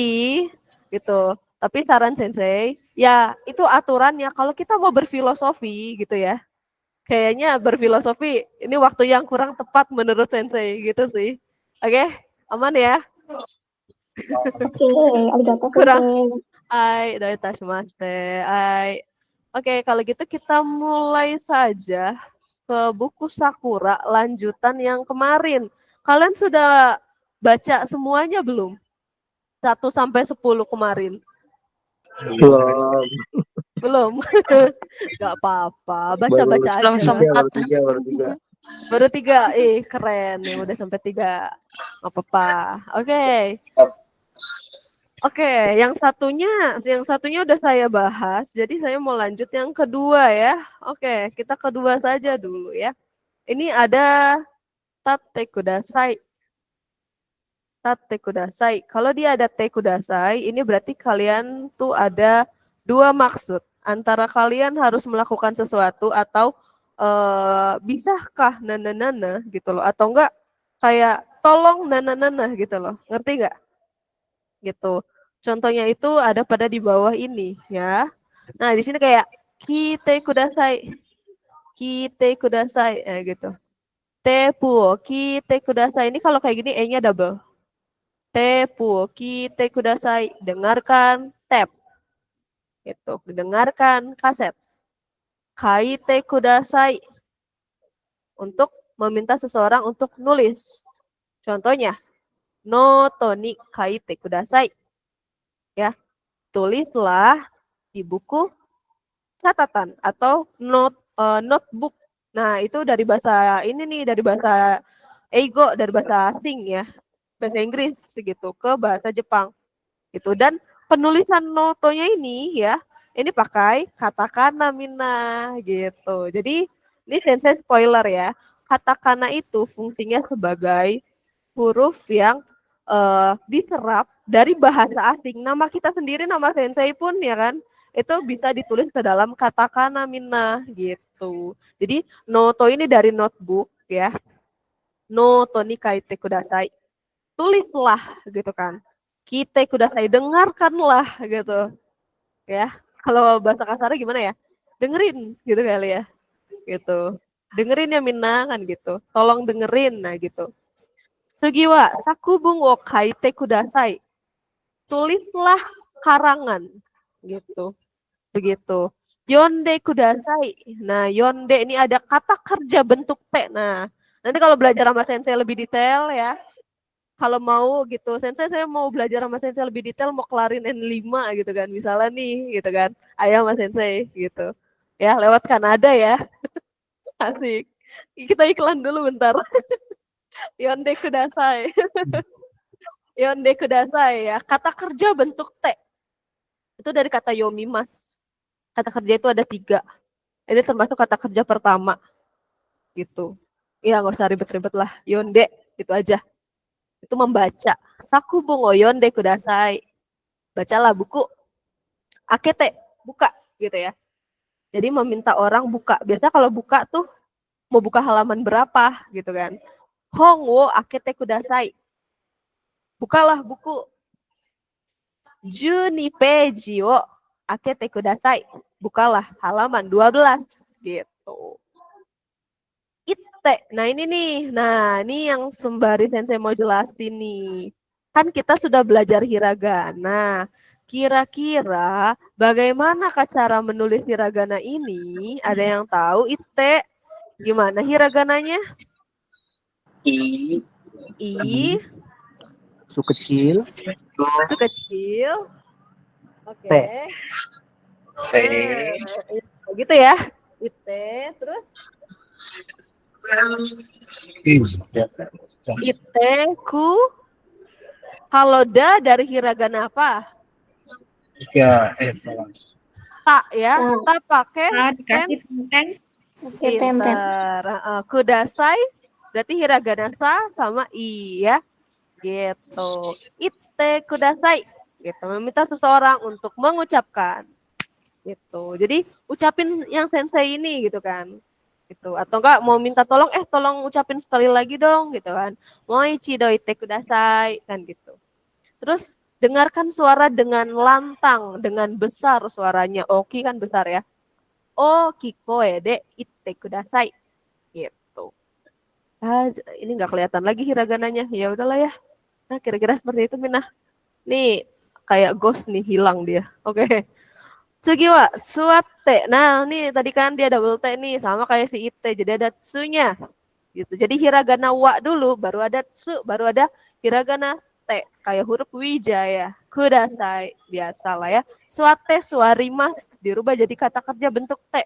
Speaker 1: gitu. Tapi saran Sensei, ya itu aturannya. Kalau kita mau berfilosofi gitu ya. Kayaknya berfilosofi ini waktu yang kurang tepat menurut Sensei gitu sih. Oke, aman ya?
Speaker 2: Oke, arigatou
Speaker 1: Kurang.
Speaker 2: sensei.
Speaker 1: Daitashimashite. Oke, kalau gitu kita mulai saja ke buku Sakura lanjutan yang kemarin. Kalian sudah baca semuanya belum? 1 sampai 10 kemarin. Belum. Gak apa-apa, baca-baca aja.
Speaker 5: Belum sempat.
Speaker 1: Baru 3. Keren yang udah sampai 3. Gak apa-apa. Oke, yang satunya udah saya bahas, jadi saya mau lanjut yang kedua ya. Oke, kita kedua saja dulu ya. Ini ada tate kudasai. Tate kudasai. Kalau dia ada te kudasai, ini berarti kalian tuh ada 2 maksud. Antara kalian harus melakukan sesuatu atau bisakah nana gitu loh. Atau enggak kayak tolong nana gitu loh. Ngerti nggak? Gitu. Contohnya itu ada pada di bawah ini ya. Nah, di sini kayak kite kudasai gitu. Tepu kite kudasai ini kalau kayak gini e-nya double. Tepu kite kudasai, dengarkan tap. Gitu, dengarkan kaset. Kaite kudasai untuk meminta seseorang untuk nulis. Contohnya, noto ni kaite kudasai. Ya, tulislah di buku catatan atau notebook. Nah, itu dari bahasa ini nih, dari bahasa Eigo, dari bahasa asing ya. Bahasa Inggris segitu ke bahasa Jepang. Gitu. Dan penulisan notonya ini ya, ini pakai katakana mina gitu. Jadi, ini sensei spoiler ya. Katakana itu fungsinya sebagai huruf yang diserap dari bahasa asing. Nama kita sendiri, nama sensei pun ya kan, itu bisa ditulis ke dalam katakana mina gitu. Jadi noto ini dari notebook ya. Noto ni kaite kudasai. Tulislah gitu kan. Kite kudasai, dengarkanlah gitu. Ya. Kalau bahasa kasarnya gimana ya? Dengerin gitu kali ya. Gitu. dengerin ya Mina kan gitu. Tolong dengerin nah gitu. Sugiwa, sakubung wo kaite kudasai. Tulislah karangan gitu. Begitu. Yonde kudasai. Nah, yonde ini ada kata kerja bentuk T. Nah, nanti kalau belajar sama sensei lebih detail ya. Kalau mau gitu, sensei saya mau belajar sama sensei lebih detail, mau kelarin N5 gitu kan. Misalnya nih gitu kan. Ayo sama sensei gitu. Ya, lewat Kanada ya. Asik. Kita iklan dulu bentar. Yonde kudasai. Yonde kudasai ya. Kata kerja bentuk T. Itu dari kata yomimas. Kata kerja itu ada 3. Ini termasuk kata kerja pertama. Gitu. Ya nggak usah ribet-ribet lah. Yonde, gitu aja. Itu membaca. Sakubungo yonde kudasai. Bacalah buku. Akete, buka gitu ya. Jadi meminta orang buka. Biasa kalau buka tuh mau buka halaman berapa gitu kan. Hong wo akete kudasai. Bukalah buku. Juni peji wo akete kudasai. Bukalah halaman 12 gitu. Ite. Nah ini nih. Nah ini yang sembari sensei mau jelasin nih. Kan kita sudah belajar hiragana. Kira-kira bagaimana cara menulis hiragana ini? Ada yang tahu? Ite. Gimana hiragananya?
Speaker 3: I,
Speaker 1: I.
Speaker 4: Su kecil.
Speaker 1: Itu kecil. Oke.
Speaker 3: T. T.
Speaker 1: Nah, gitu ya. Ite. Terus ite ku. Kalau da dari hiragana apa?
Speaker 3: Ya,
Speaker 1: Ta ya. Ta pakai
Speaker 6: Dikasih tenten.
Speaker 2: Oke, tempen.
Speaker 1: pinter. Kudasai berarti hiragana sa sama i ya. Gitu. Ite kudasai. Gitu. Meminta seseorang untuk mengucapkan. Gitu. Jadi ucapin yang sensei ini gitu kan. Gitu. Atau enggak mau minta tolong, tolong ucapin sekali lagi dong gitu kan. Moichido ite kudasai kan gitu. Terus dengarkan suara dengan lantang, dengan besar suaranya. Oki kan besar ya. Oki koe de ite kudasai. Gitu. Ini nggak kelihatan lagi hiragananya. Ya udahlah ya. Nah, kira-kira seperti itu Minah. Nih kayak ghost nih hilang dia. Oke. Sugiwa, suate. Nah, nih tadi kan dia double T nih sama kayak si ite. Jadi ada tsunya. Gitu. Jadi hiragana wa dulu, baru ada tsu, baru ada hiragana T. Kayak huruf wijaya. Kudasai. Biasalah ya. Suate, suarima dirubah jadi kata kerja bentuk T.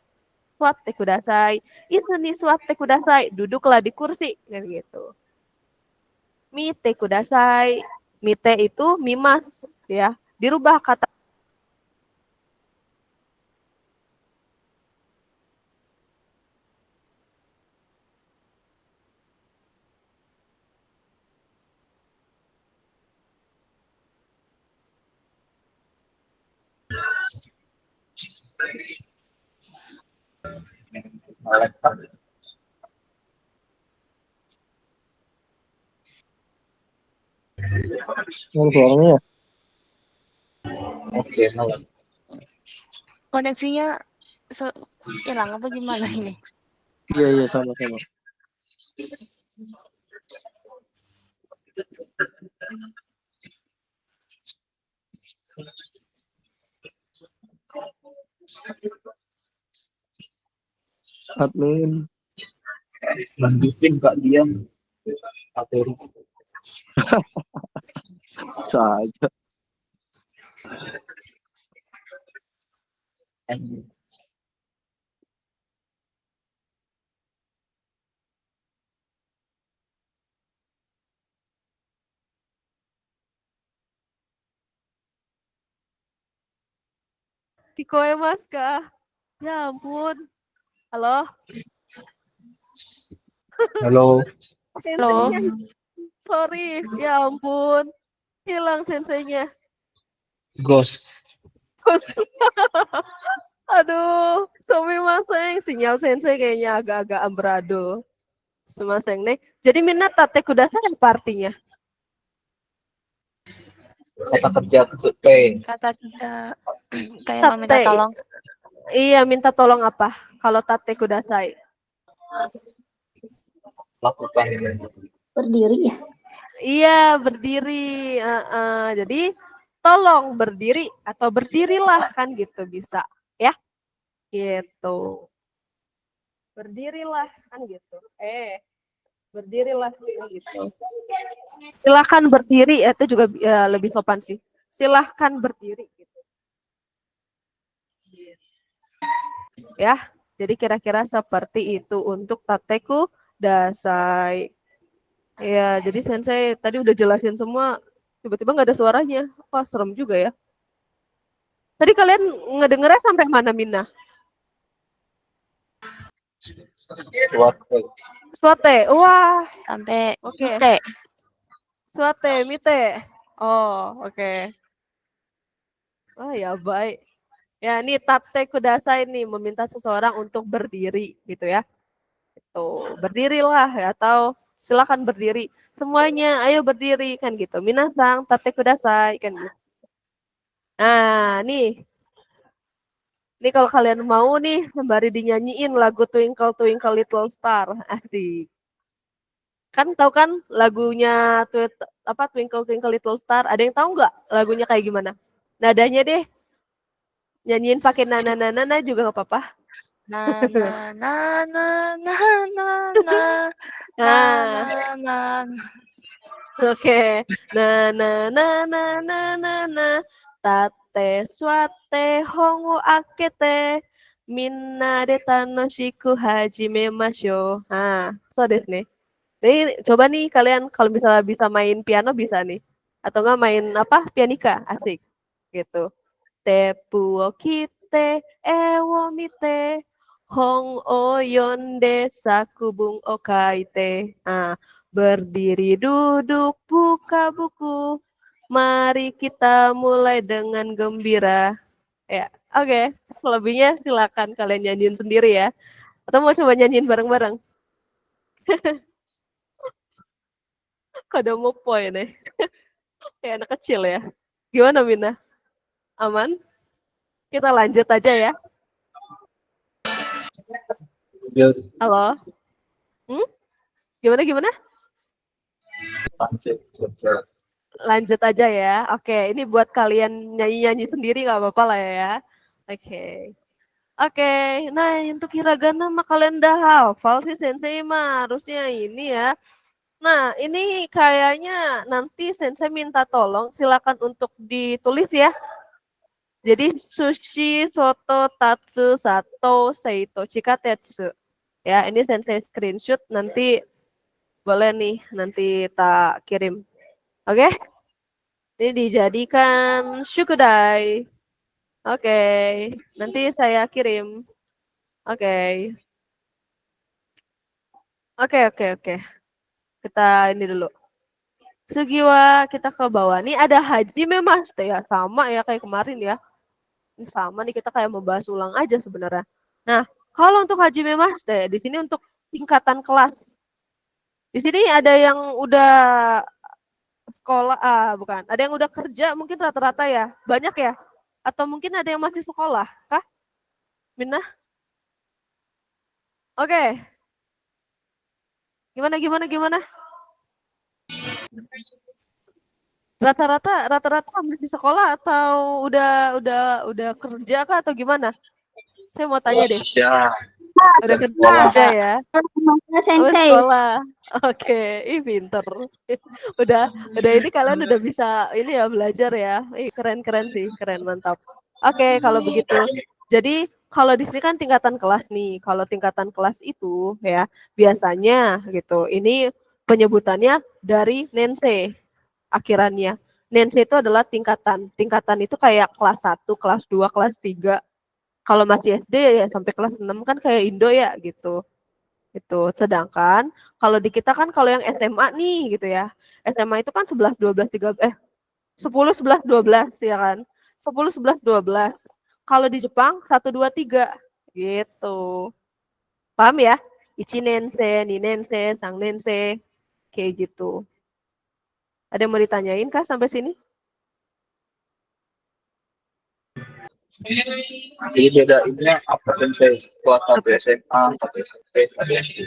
Speaker 1: Suate kudasai. Isuni suate kudasai. Duduklah di kursi. Kan gitu. Mite kudasai. Mite itu mimas ya. Dirubah kata
Speaker 4: Yang suaranya ya?
Speaker 3: Oke, malam.
Speaker 5: Koneksinya hilang apa gimana ini?
Speaker 4: Iya, sama-sama. Admin.
Speaker 3: Lanjutin Kak Dian. Materi.
Speaker 4: Saja.
Speaker 1: Kikoe mas kah? Ya ampun. Halo?
Speaker 3: Halo.
Speaker 1: Senseinya. Sorry. Ya ampun. Hilang senseinya.
Speaker 3: Ghost.
Speaker 1: Terus. Aduh. Suami maseng. Sinyal sensei kayaknya agak-agak amburadul. Sumaseng nih. Jadi minat tate kudasai apa artinya?
Speaker 3: Kata kerja bentuk T.
Speaker 5: Kata kerja kayak
Speaker 1: Tate.
Speaker 5: meminta tolong.
Speaker 1: Iya, minta tolong apa? Kalau tate kudasai.
Speaker 3: Lakukan.
Speaker 2: Berdiri ya.
Speaker 1: Iya, berdiri. Jadi tolong berdiri atau berdirilah kan gitu bisa ya. Gitu. Berdirilah kan gitu. Berdirilah gitu. Silahkan berdiri itu juga lebih sopan sih. Silahkan berdiri gitu. Ya, jadi kira-kira seperti itu untuk tateku dasai. Ya, jadi sensei tadi udah jelasin semua, tiba-tiba nggak ada suaranya. Wah, serem juga ya. Tadi kalian ngedengernya sampai mana, Mina?
Speaker 3: Suatu.
Speaker 1: Suate, wah,
Speaker 5: Sampai
Speaker 1: oke.
Speaker 5: mite.
Speaker 1: Suate, mite. Oh, oke. Wah, ya baik. Ya, ini tate kudasai nih meminta seseorang untuk berdiri gitu ya. Itu, berdirilah ya, atau silakan berdiri. Semuanya ayo berdiri kan gitu. Minasang tate kudasai kan gitu. Nah, nih. Ini kalau kalian mau nih sembari dinyanyiin lagu Twinkle Twinkle Little Star. Asik. Kan tahu kan lagunya Twinkle Twinkle Little Star? Ada yang tahu nggak lagunya kayak gimana? Nadanya deh. Nyanyiin pakai nana nana nana juga nggak apa-apa.
Speaker 5: Na na na na na na na na
Speaker 1: Nah,
Speaker 5: na na.
Speaker 1: oke. Na na na na na na na. Tate swate hongo akete. Minna de tanoshiku hajimemashou. Nah, so desu ne. Jadi coba nih kalian kalau misalnya bisa main piano bisa nih. Atau enggak main apa? Pianika, asik. Gitu. Tepu o kite, ewo mite, hong o yonde, sakubung o kaite. Nah, berdiri duduk buka buku. Mari kita mulai dengan gembira. Ya, oke. Selebihnya silakan kalian nyanyiin sendiri ya. Atau mau coba nyanyiin bareng-bareng? Kode mau poin nih. Kayak anak kecil ya. Gimana Mina? Aman? Kita lanjut aja ya.
Speaker 3: Yes.
Speaker 1: Halo? Gimana? Lanjut aja ya. Oke, ini buat kalian nyanyi-nyanyi sendiri nggak apa-apa lah ya. Oke. Oke, nah untuk hiragana mah kalian udah hafal sih Sensei mah harusnya ini ya. Nah ini kayaknya nanti Sensei minta tolong silakan untuk ditulis ya. Jadi sushi, soto, tatsu, sato, seito, chikatetsu. Ya ini Sensei screenshot nanti boleh nih nanti tak kirim. Oke? Ini dijadikan shukudai. Oke, nanti saya kirim. Oke. Oke. Kita ini dulu. Sugiwa kita ke bawah. Nih ada haji memang ya sama ya kayak kemarin ya. Ini sama nih kita kayak membahas ulang aja sebenarnya. Nah, kalau untuk haji memang di sini untuk tingkatan kelas. Di sini ada yang udah sekolah, bukan. Ada yang udah kerja mungkin rata-rata ya. Banyak ya? Atau mungkin ada yang masih sekolah kah? Minah? Oke. Gimana? Rata-rata masih sekolah atau udah kerja kah atau gimana? Saya mau tanya deh.
Speaker 3: Ya.
Speaker 1: Udah
Speaker 3: Sekolah.
Speaker 1: kerja ya?
Speaker 2: Mana
Speaker 1: Oh,
Speaker 2: Sensei?
Speaker 1: sekolah. Oke, ih pinter. Udah ini kalian udah bisa ini ya belajar ya. Ih keren sih, keren mantap. Oke, kalau begitu. Jadi kalau di sini kan tingkatan kelas nih. Kalau tingkatan kelas itu ya biasanya gitu. Ini penyebutannya dari Nense akhirannya. Nense itu adalah tingkatan. Tingkatan itu kayak kelas 1, kelas 2, kelas 3. Kalau masih SD ya sampai kelas 6 kan kayak Indo ya gitu. Itu. Sedangkan kalau di kita kan kalau yang SMA nih gitu ya. SMA itu kan 11, 12, 13 10, 11, 12 ya kan. 10, 11, 12. Kalau di Jepang 1, 2, 3 gitu. Paham ya? Ichinense, ninense, sangnense kayak gitu. Ada yang mau ditanyain kah sampai sini?
Speaker 3: Jadi beda ini apa sensei? Kelas 1 SMA, 1 SMP, 1 SD.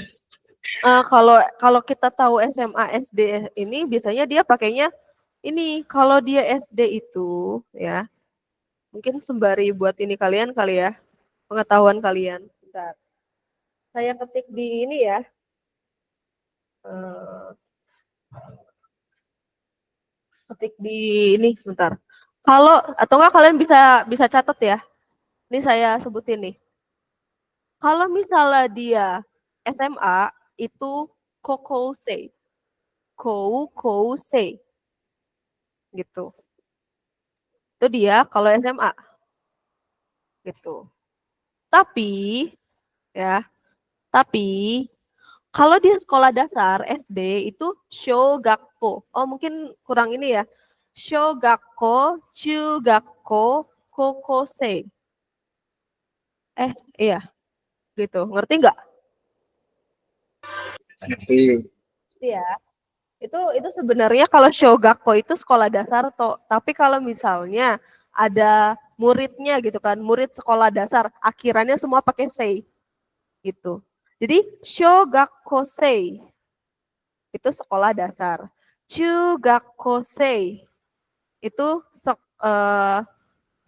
Speaker 1: Kalau kita tahu SMA SD ini biasanya dia pakainya ini. Kalau dia SD itu ya mungkin sembari buat ini kalian kali ya, pengetahuan kalian. Bentar. Saya ketik di ini ya. Eh, ketik di ini sebentar. Kalau atau enggak kalian bisa catat ya. Ini saya sebutin nih. Kalau misalnya dia SMA itu Kokosei. Kokosei. Gitu. Itu dia kalau SMA. Gitu. Tapi ya, tapi kalau dia sekolah dasar SD itu Shogakko. Oh, mungkin kurang ini ya. Shogakko, Chugakko, Kokosei. Iya. Gitu. Ngerti nggak?
Speaker 3: Ngerti.
Speaker 1: Iya. Itu sebenarnya kalau Shogakko itu sekolah dasar toh. Tapi kalau misalnya ada muridnya gitu kan, murid sekolah dasar, akhirannya semua pakai sei. Gitu. Jadi Shogakkosei itu sekolah dasar. Chugakkosei itu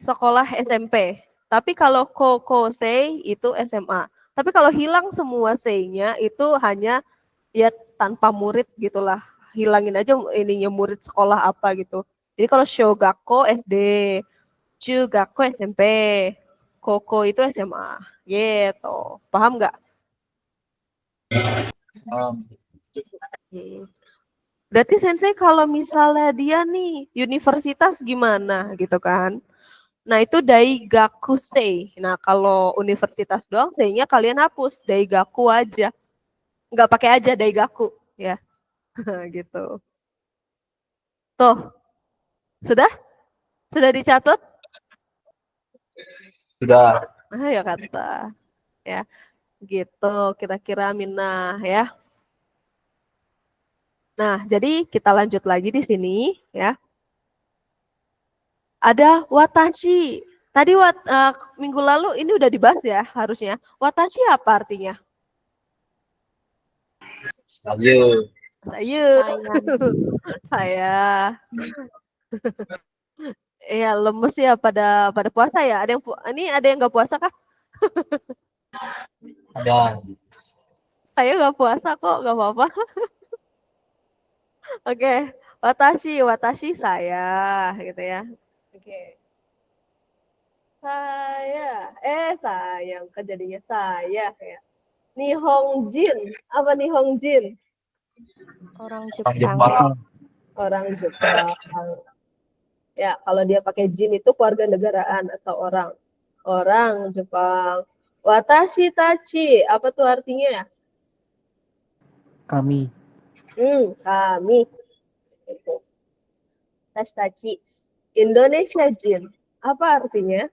Speaker 1: sekolah SMP. Tapi kalau Kokosei itu SMA. Tapi kalau hilang semua sei-nya itu hanya ya tanpa murid gitulah. Hilangin aja ininya murid sekolah apa gitu. Jadi kalau Shogakko SD, Chugakko SMP, Koko itu SMA. Gitu. Paham nggak? Berarti Sensei kalau misalnya dia nih universitas gimana gitu kan? Nah itu Daigakusei. Nah kalau universitas doang, kayaknya kalian hapus Daigaku aja. Nggak pakai aja Daigaku ya. Gitu. Tuh, sudah? Sudah dicatat?
Speaker 3: Sudah.
Speaker 1: Nah ya kata. Ya, gitu kira-kira Minah ya. Nah, jadi kita lanjut lagi di sini ya. Ada watashi. Tadi minggu lalu ini udah dibahas ya harusnya. Watashi apa artinya?
Speaker 3: Saya.
Speaker 1: Saya. Iya lemes ya pada puasa ya. Ada yang nggak puasa kah?
Speaker 3: Ada.
Speaker 1: Saya nggak puasa kok, nggak apa-apa. Oke, watashi saya gitu ya. Oke. Sayang kan jadinya saya kayak Nihongjin. Apa Nihongjin?
Speaker 7: Orang
Speaker 3: Jepang.
Speaker 1: Orang Jepang. Ya, kalau dia pakai jin itu keluarga negaraan atau orang. Orang Jepang. Watashi tachi, apa tuh artinya?
Speaker 8: Kami.
Speaker 1: Kami. Itu. Watashi tachi. Indonesia jin. Apa artinya?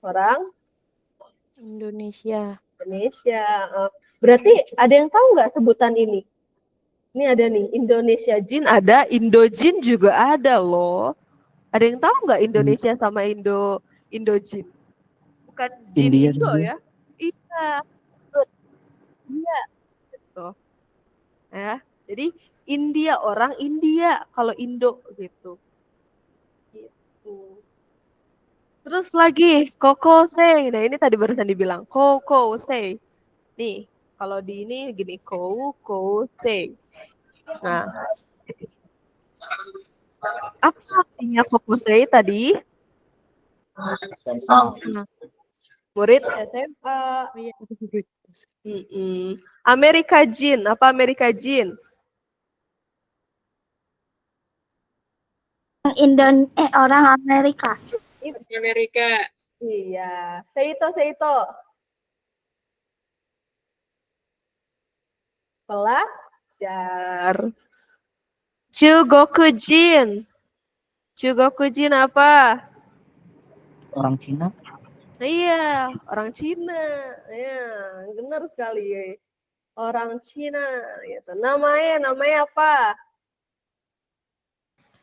Speaker 1: Orang
Speaker 7: Indonesia.
Speaker 1: Berarti ada yang tahu nggak sebutan ini? Ini ada nih, Indonesia Jin ada, Indojin juga ada loh. Ada yang tahu nggak Indonesia sama Indojin? Bukan Jin
Speaker 8: Indian
Speaker 1: Indo
Speaker 8: juga.
Speaker 1: ya? Iya. Iya. Gitu. Ya. Jadi India orang India kalau Indo gitu. Gitu. Terus lagi Kokosei. Nah, ini tadi barusan dibilang Kokosei. Nih, kalau di ini gini Kokosei. Nah, apa artinya Kokosei tadi? Murid SMA. Amerika Jin, apa Amerika Jin?
Speaker 2: Orang Amerika.
Speaker 6: Amerika.
Speaker 1: Iya, Seito. Pelajar. Chugokujin apa?
Speaker 8: Orang Cina.
Speaker 1: Iya, orang Cina. Ya, benar sekali. Orang Cina. Gitu. Namanya apa?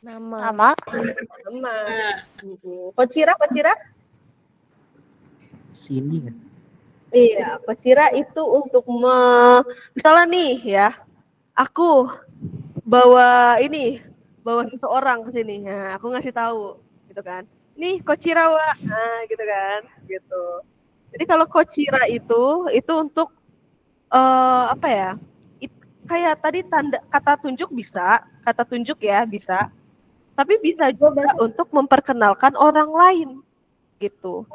Speaker 7: Nama.
Speaker 5: Nama.
Speaker 1: Nama. Kocira, kocira?
Speaker 8: Sini ya.
Speaker 1: Iya, kocira itu untuk misalnya nih ya, aku bawa seseorang ke sini. Nah, aku ngasih tahu gitu kan. Nih kocira, Wak. Nah, gitu kan. Gitu. Jadi kalau kocira itu untuk apa ya? Kayak tadi tanda kata tunjuk bisa, kata tunjuk ya bisa. Tapi bisa juga untuk memperkenalkan orang lain gitu.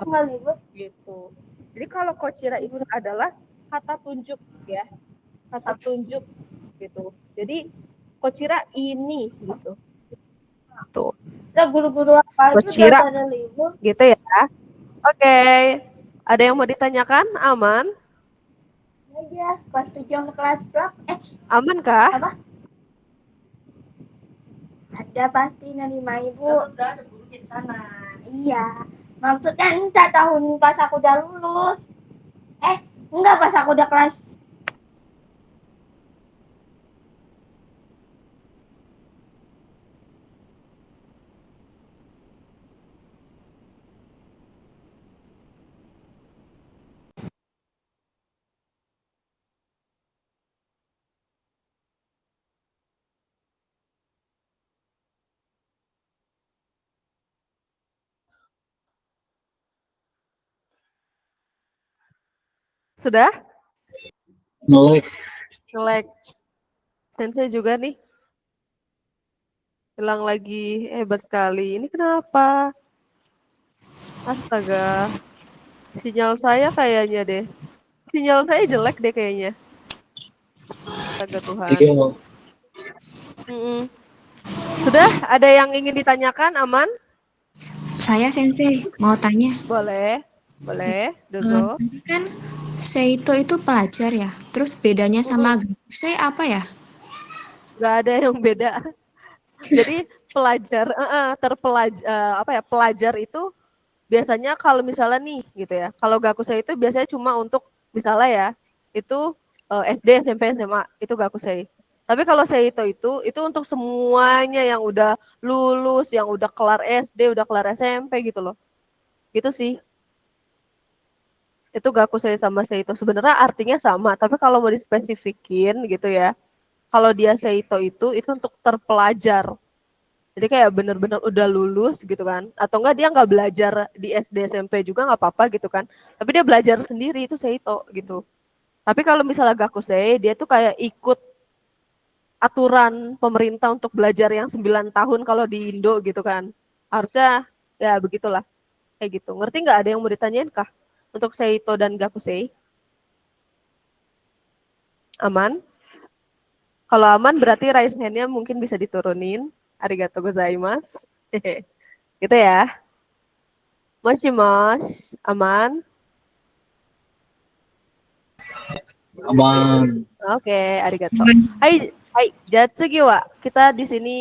Speaker 1: Gitu. Jadi kalau kocira itu adalah kata tunjuk ya, kata tunjuk gitu. Jadi kocira ini gitu. Tuh.
Speaker 2: Guru-guru apa
Speaker 1: Kocira
Speaker 2: pada libur?
Speaker 1: gitu ya. Oke. Ada yang mau ditanyakan? Aman?
Speaker 2: Aja pas 7 kelas berapa?
Speaker 1: Aman kah?
Speaker 2: Apa? Ada pasti nanti ibu. Udah ada gurunya di sana. Iya. Maksudnya entah tahun pas aku udah lulus. Enggak pas aku udah kelas.
Speaker 1: Sudah?
Speaker 3: Nolek.
Speaker 1: Nge-lag. Sensei juga nih. Hilang lagi. Hebat sekali. Ini kenapa? Astaga. Sinyal saya kayaknya deh. Sinyal saya jelek deh kayaknya. Astaga Tuhan.
Speaker 3: Iya.
Speaker 1: Mm-mm. Sudah? Ada yang ingin ditanyakan? Aman?
Speaker 9: Saya Sensei mau tanya.
Speaker 1: Boleh. Boleh. Dozo.
Speaker 9: Tadi kan Seito itu pelajar ya. Terus bedanya sama Gakuse apa ya?
Speaker 1: Gak ada yang beda. Jadi pelajar, pelajar itu biasanya kalau misalnya nih gitu ya. Kalau Gakusei itu biasanya cuma untuk misalnya ya, itu SD, SMP, SMA itu Gakusei. Tapi kalau Seito itu untuk semuanya yang udah lulus, yang udah kelar SD, udah kelar SMP gitu loh. Gitu sih. Itu Gakusei sama Seito. Sebenarnya artinya sama, tapi kalau mau dispesifikin gitu ya. Kalau dia Seito itu untuk terpelajar. Jadi kayak bener-bener udah lulus gitu kan. Atau enggak dia nggak belajar di SD SMP juga nggak apa-apa gitu kan. Tapi dia belajar sendiri itu Seito gitu. Tapi kalau misalnya Gakusei dia tuh kayak ikut aturan pemerintah untuk belajar yang 9 tahun kalau di Indo gitu kan. Harusnya ya begitulah. Kayak gitu. Ngerti nggak, ada yang mau ditanyain kah? Untuk Seito dan Gakusei? Aman? Kalau aman berarti raise hand-nya mungkin bisa diturunin. Arigatou gozaimasu. Gitu ya. Moshi-mosh. Aman?
Speaker 3: Aman.
Speaker 1: Oke, arigato. Hai, Jatsugi wa. Kita di sini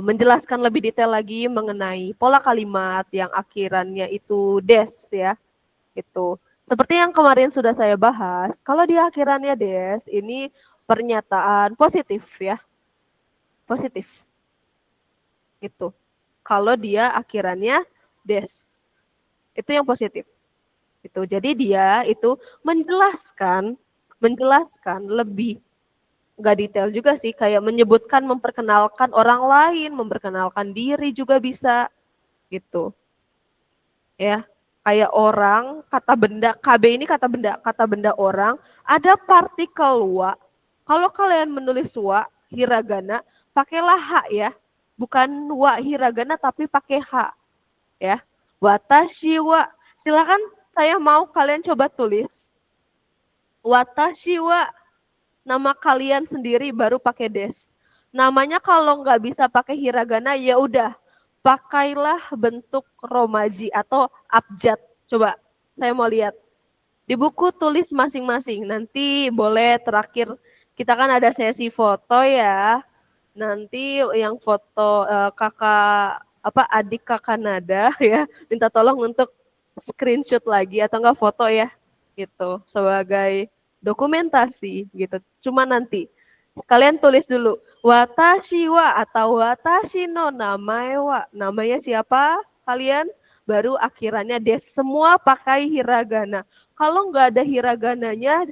Speaker 1: menjelaskan lebih detail lagi mengenai pola kalimat yang akhirannya itu des ya. Gitu. Seperti yang kemarin sudah saya bahas, kalau di akhirannya des ini pernyataan positif ya. Positif. Gitu. Kalau dia akhirannya des. Itu yang positif. Itu. Jadi dia itu menjelaskan lebih nggak detail juga sih, kayak menyebutkan, memperkenalkan orang lain, memperkenalkan diri juga bisa gitu ya. Kayak orang, kata benda, KB ini kata benda orang, ada partikel wa. Kalau kalian menulis wa hiragana pakailah ha ya, bukan wa hiragana tapi pakai ha ya. Watashi wa, silakan saya mau kalian coba tulis watashi wa, nama kalian sendiri baru pakai des. Namanya kalau nggak bisa pakai hiragana ya udah pakailah bentuk romaji atau abjad. Coba saya mau lihat di buku tulis masing-masing. Nanti boleh terakhir kita kan ada sesi foto ya. Nanti yang foto adik kakak Nada ya, minta tolong untuk screenshot lagi atau enggak foto ya gitu sebagai dokumentasi gitu. Cuma nanti kalian tulis dulu Watashi wa atau watashi no namae wa. Namanya siapa kalian? Baru akhirannya des. Semua pakai hiragana. Kalau nggak ada hiragananya,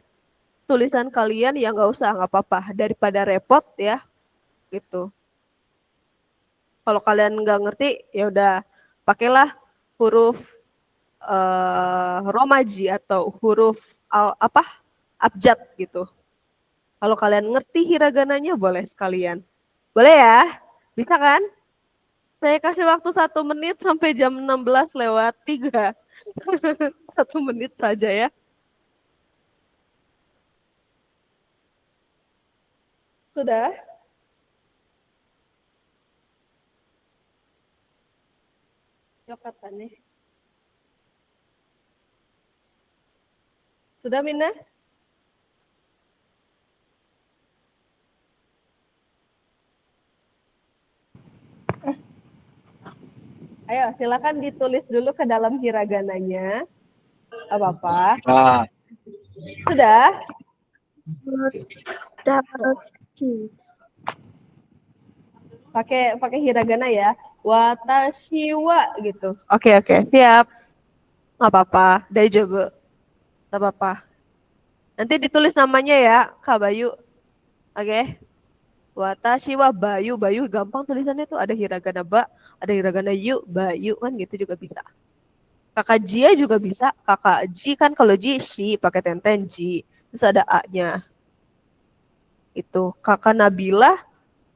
Speaker 1: tulisan kalian ya nggak usah, nggak apa-apa. Daripada repot ya, gitu. Kalau kalian nggak ngerti, ya udah pakailah huruf romaji atau huruf abjad gitu. Kalau kalian ngerti hiragananya boleh sekalian. Boleh ya? Bisa kan? Saya kasih waktu 1 menit sampai jam 16:03. 1 menit saja ya. Sudah? Yokatan nih. Sudah Mina? Ayo silakan ditulis dulu ke dalam hiragananya. Apa-apa.
Speaker 3: Ah,
Speaker 1: Sudah?
Speaker 2: Watashi.
Speaker 1: Pakai hiragana ya. Watashi wa gitu. Oke, siap. Nggak apa-apa. Daijoubu. Nggak apa-apa. Nanti ditulis namanya ya, Kak Bayu. Oke. Watashi wa Bayu. Bayu gampang tulisannya tuh, ada hiragana ba, ada hiragana yu, Bayu kan gitu juga bisa. Kakak Jia juga bisa. Kakak Ji kan kalau Ji shi pakai tenten Ji. Terus ada A-nya. Itu. Kakak Nabila.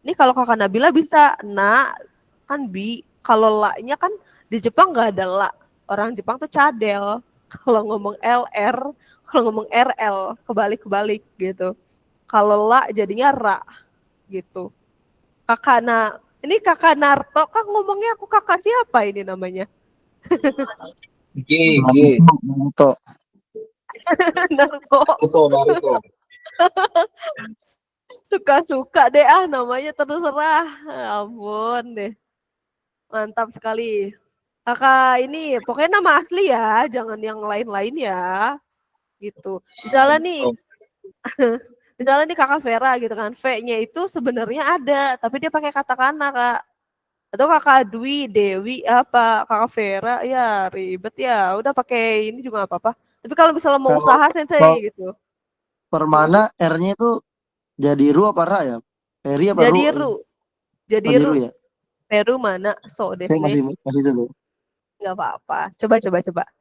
Speaker 1: Ini kalau kakak Nabila bisa na kan bi. Kalau la-nya kan di Jepang nggak ada la. Orang Jepang tuh cadel. Kalau ngomong LR, kalau ngomong RL kebalik-kebalik gitu. Kalau la jadinya ra gitu. Ini kakak Narto kan ngomongnya aku kakak siapa ini namanya?
Speaker 3: G.
Speaker 4: Naruto.
Speaker 1: Narto.
Speaker 3: Naruto.
Speaker 1: Suka-suka deh namanya terserah. Ampun deh. Mantap sekali. Kakak ini pokoknya nama asli ya, jangan yang lain-lain ya. Gitu. Misalnya nih kakak Vera gitu kan, V-nya itu sebenarnya ada, tapi dia pakai katakana Kak. Atau kakak Dwi, Dewi, kakak Vera, ya ribet ya. Udah pakai ini juga gak apa-apa. Tapi kalau misalnya mau
Speaker 4: Kalau-
Speaker 1: usaha sensei gitu.
Speaker 4: Permana R-nya itu jadi ru apa ra ya? Peri apa
Speaker 1: Jadi
Speaker 4: ru?
Speaker 1: ru.
Speaker 4: Oh,
Speaker 1: Jadi
Speaker 4: jadi
Speaker 1: ru.
Speaker 4: ru ya.
Speaker 1: Peru mana? So
Speaker 4: Saya
Speaker 1: desne.
Speaker 4: masih dulu.
Speaker 1: Nggak apa-apa. Coba.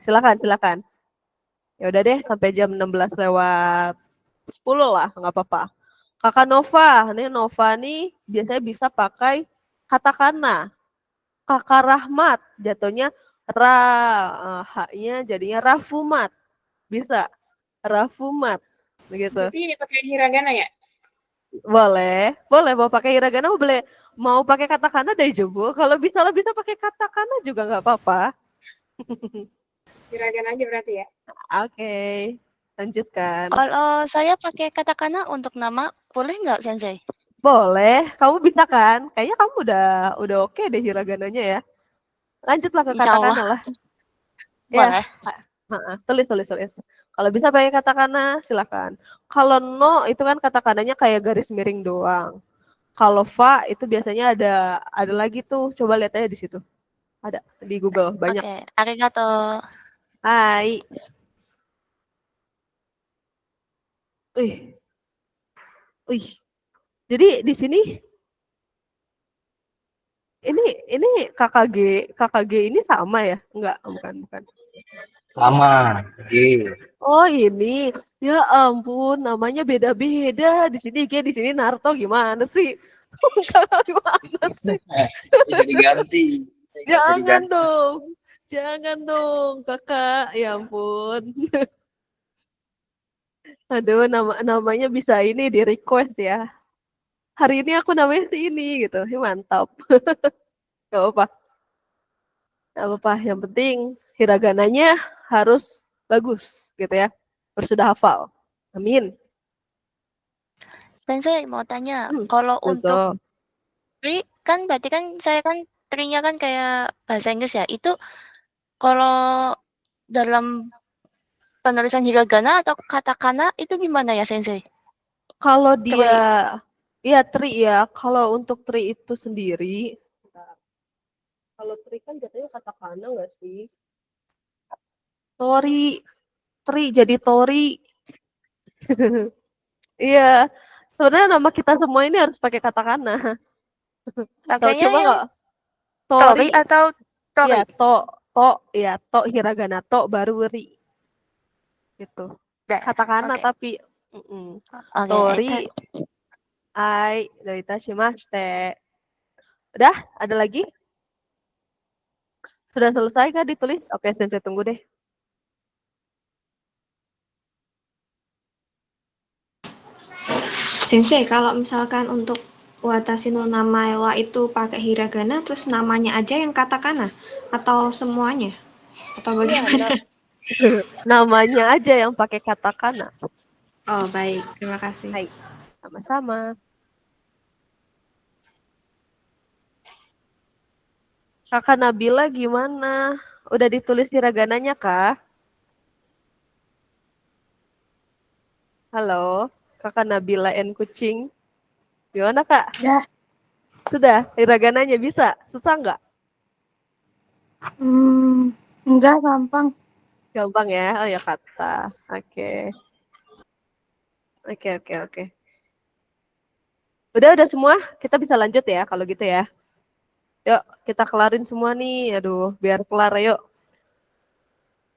Speaker 1: Silakan. Ya udah deh sampai jam 16:10 lah, nggak apa-apa. Kakak Nova nih biasanya bisa pakai katakana. Kakak Rahmat jatuhnya H-nya jadinya Rafumat. Bisa. Rafumat. Begitu.
Speaker 6: Berarti ini pakai hiragana ya?
Speaker 1: Boleh mau pakai hiragana, mau pakai katakana daijoubu. Kalau bisa pakai katakana juga nggak apa-apa.
Speaker 6: Hiragana aja berarti ya?
Speaker 1: Oke, lanjutkan.
Speaker 5: Kalau saya pakai katakana untuk nama, boleh nggak Sensei?
Speaker 1: Boleh, kamu bisa kan? Kayaknya kamu udah oke deh hiragananya ya. Lanjutlah ke
Speaker 5: Insya Allah.
Speaker 1: katakana lah.
Speaker 5: Boleh.
Speaker 1: Tulis. Kalau bisa pakai katakana, silakan. Kalau no itu kan katakananya kayak garis miring doang. Kalau fa itu biasanya ada lagi tuh. Coba lihat aja di situ. Ada di Google banyak.
Speaker 5: Oke, arigato.
Speaker 1: Hai. Wih. Jadi di sini ini KKG ini sama ya? Enggak, bukan.
Speaker 3: Sama. G.
Speaker 1: Oh, ini. Ya ampun, namanya beda-beda. Di sini G, di sini Naruto, gimana sih? Gimana sih?
Speaker 3: Bisa diganti.
Speaker 1: Jangan dong, Kakak. Ya ampun. Aduh, namanya bisa ini di request ya. Hari ini aku namanya si ini gitu. Mantap. Gak apa-apa. Yang penting hiragananya harus bagus gitu ya. Harus sudah hafal. Amin.
Speaker 5: Sensei mau tanya, kalau untuk tri kan berarti kan saya kan trinya kan kayak bahasa Inggris ya. Itu kalau dalam penulisan hiragana atau katakana itu gimana ya Sensei?
Speaker 1: Kalau dia Iya, tri ya. Kalau untuk tri itu sendiri, kalau tri kan jatuhnya katakana nggak sih? Tori, tri jadi tori. Iya, sebenarnya nama kita semua ini harus pakai katakana. Coba
Speaker 5: Pakainya
Speaker 1: coba
Speaker 5: yang
Speaker 1: nggak?
Speaker 5: tori
Speaker 1: Tori,
Speaker 5: atau tori?
Speaker 1: ya to hiragana baru ri gitu.
Speaker 5: Dah,
Speaker 1: Katakana
Speaker 5: oke.
Speaker 1: tapi
Speaker 5: Oke,
Speaker 1: tori ai doitashimashite. Udah, ada lagi? Sudah selesai kah ditulis? Oke, Sensei tunggu deh.
Speaker 9: Sensei, kalau misalkan untuk watashi no namae wa itu pakai hiragana, terus namanya aja yang katakana atau semuanya? Atau
Speaker 1: Iya,
Speaker 9: bagaimana?
Speaker 1: namanya aja yang pakai katakana.
Speaker 9: Oh, baik. Terima kasih.
Speaker 1: Hai, sama-sama. Kakak Nabila gimana? Udah ditulis hiragananya kah? Halo, Kakak Nabila and Kucing. Gimana Kak?
Speaker 2: Dah.
Speaker 1: Sudah, hiragananya bisa? Susah nggak?
Speaker 2: Enggak gampang.
Speaker 1: Gampang ya? Oh ya kata. Oke. Oke. Udah semua? Kita bisa lanjut ya kalau gitu ya. Yuk, kita kelarin semua nih. Aduh, biar kelar yuk.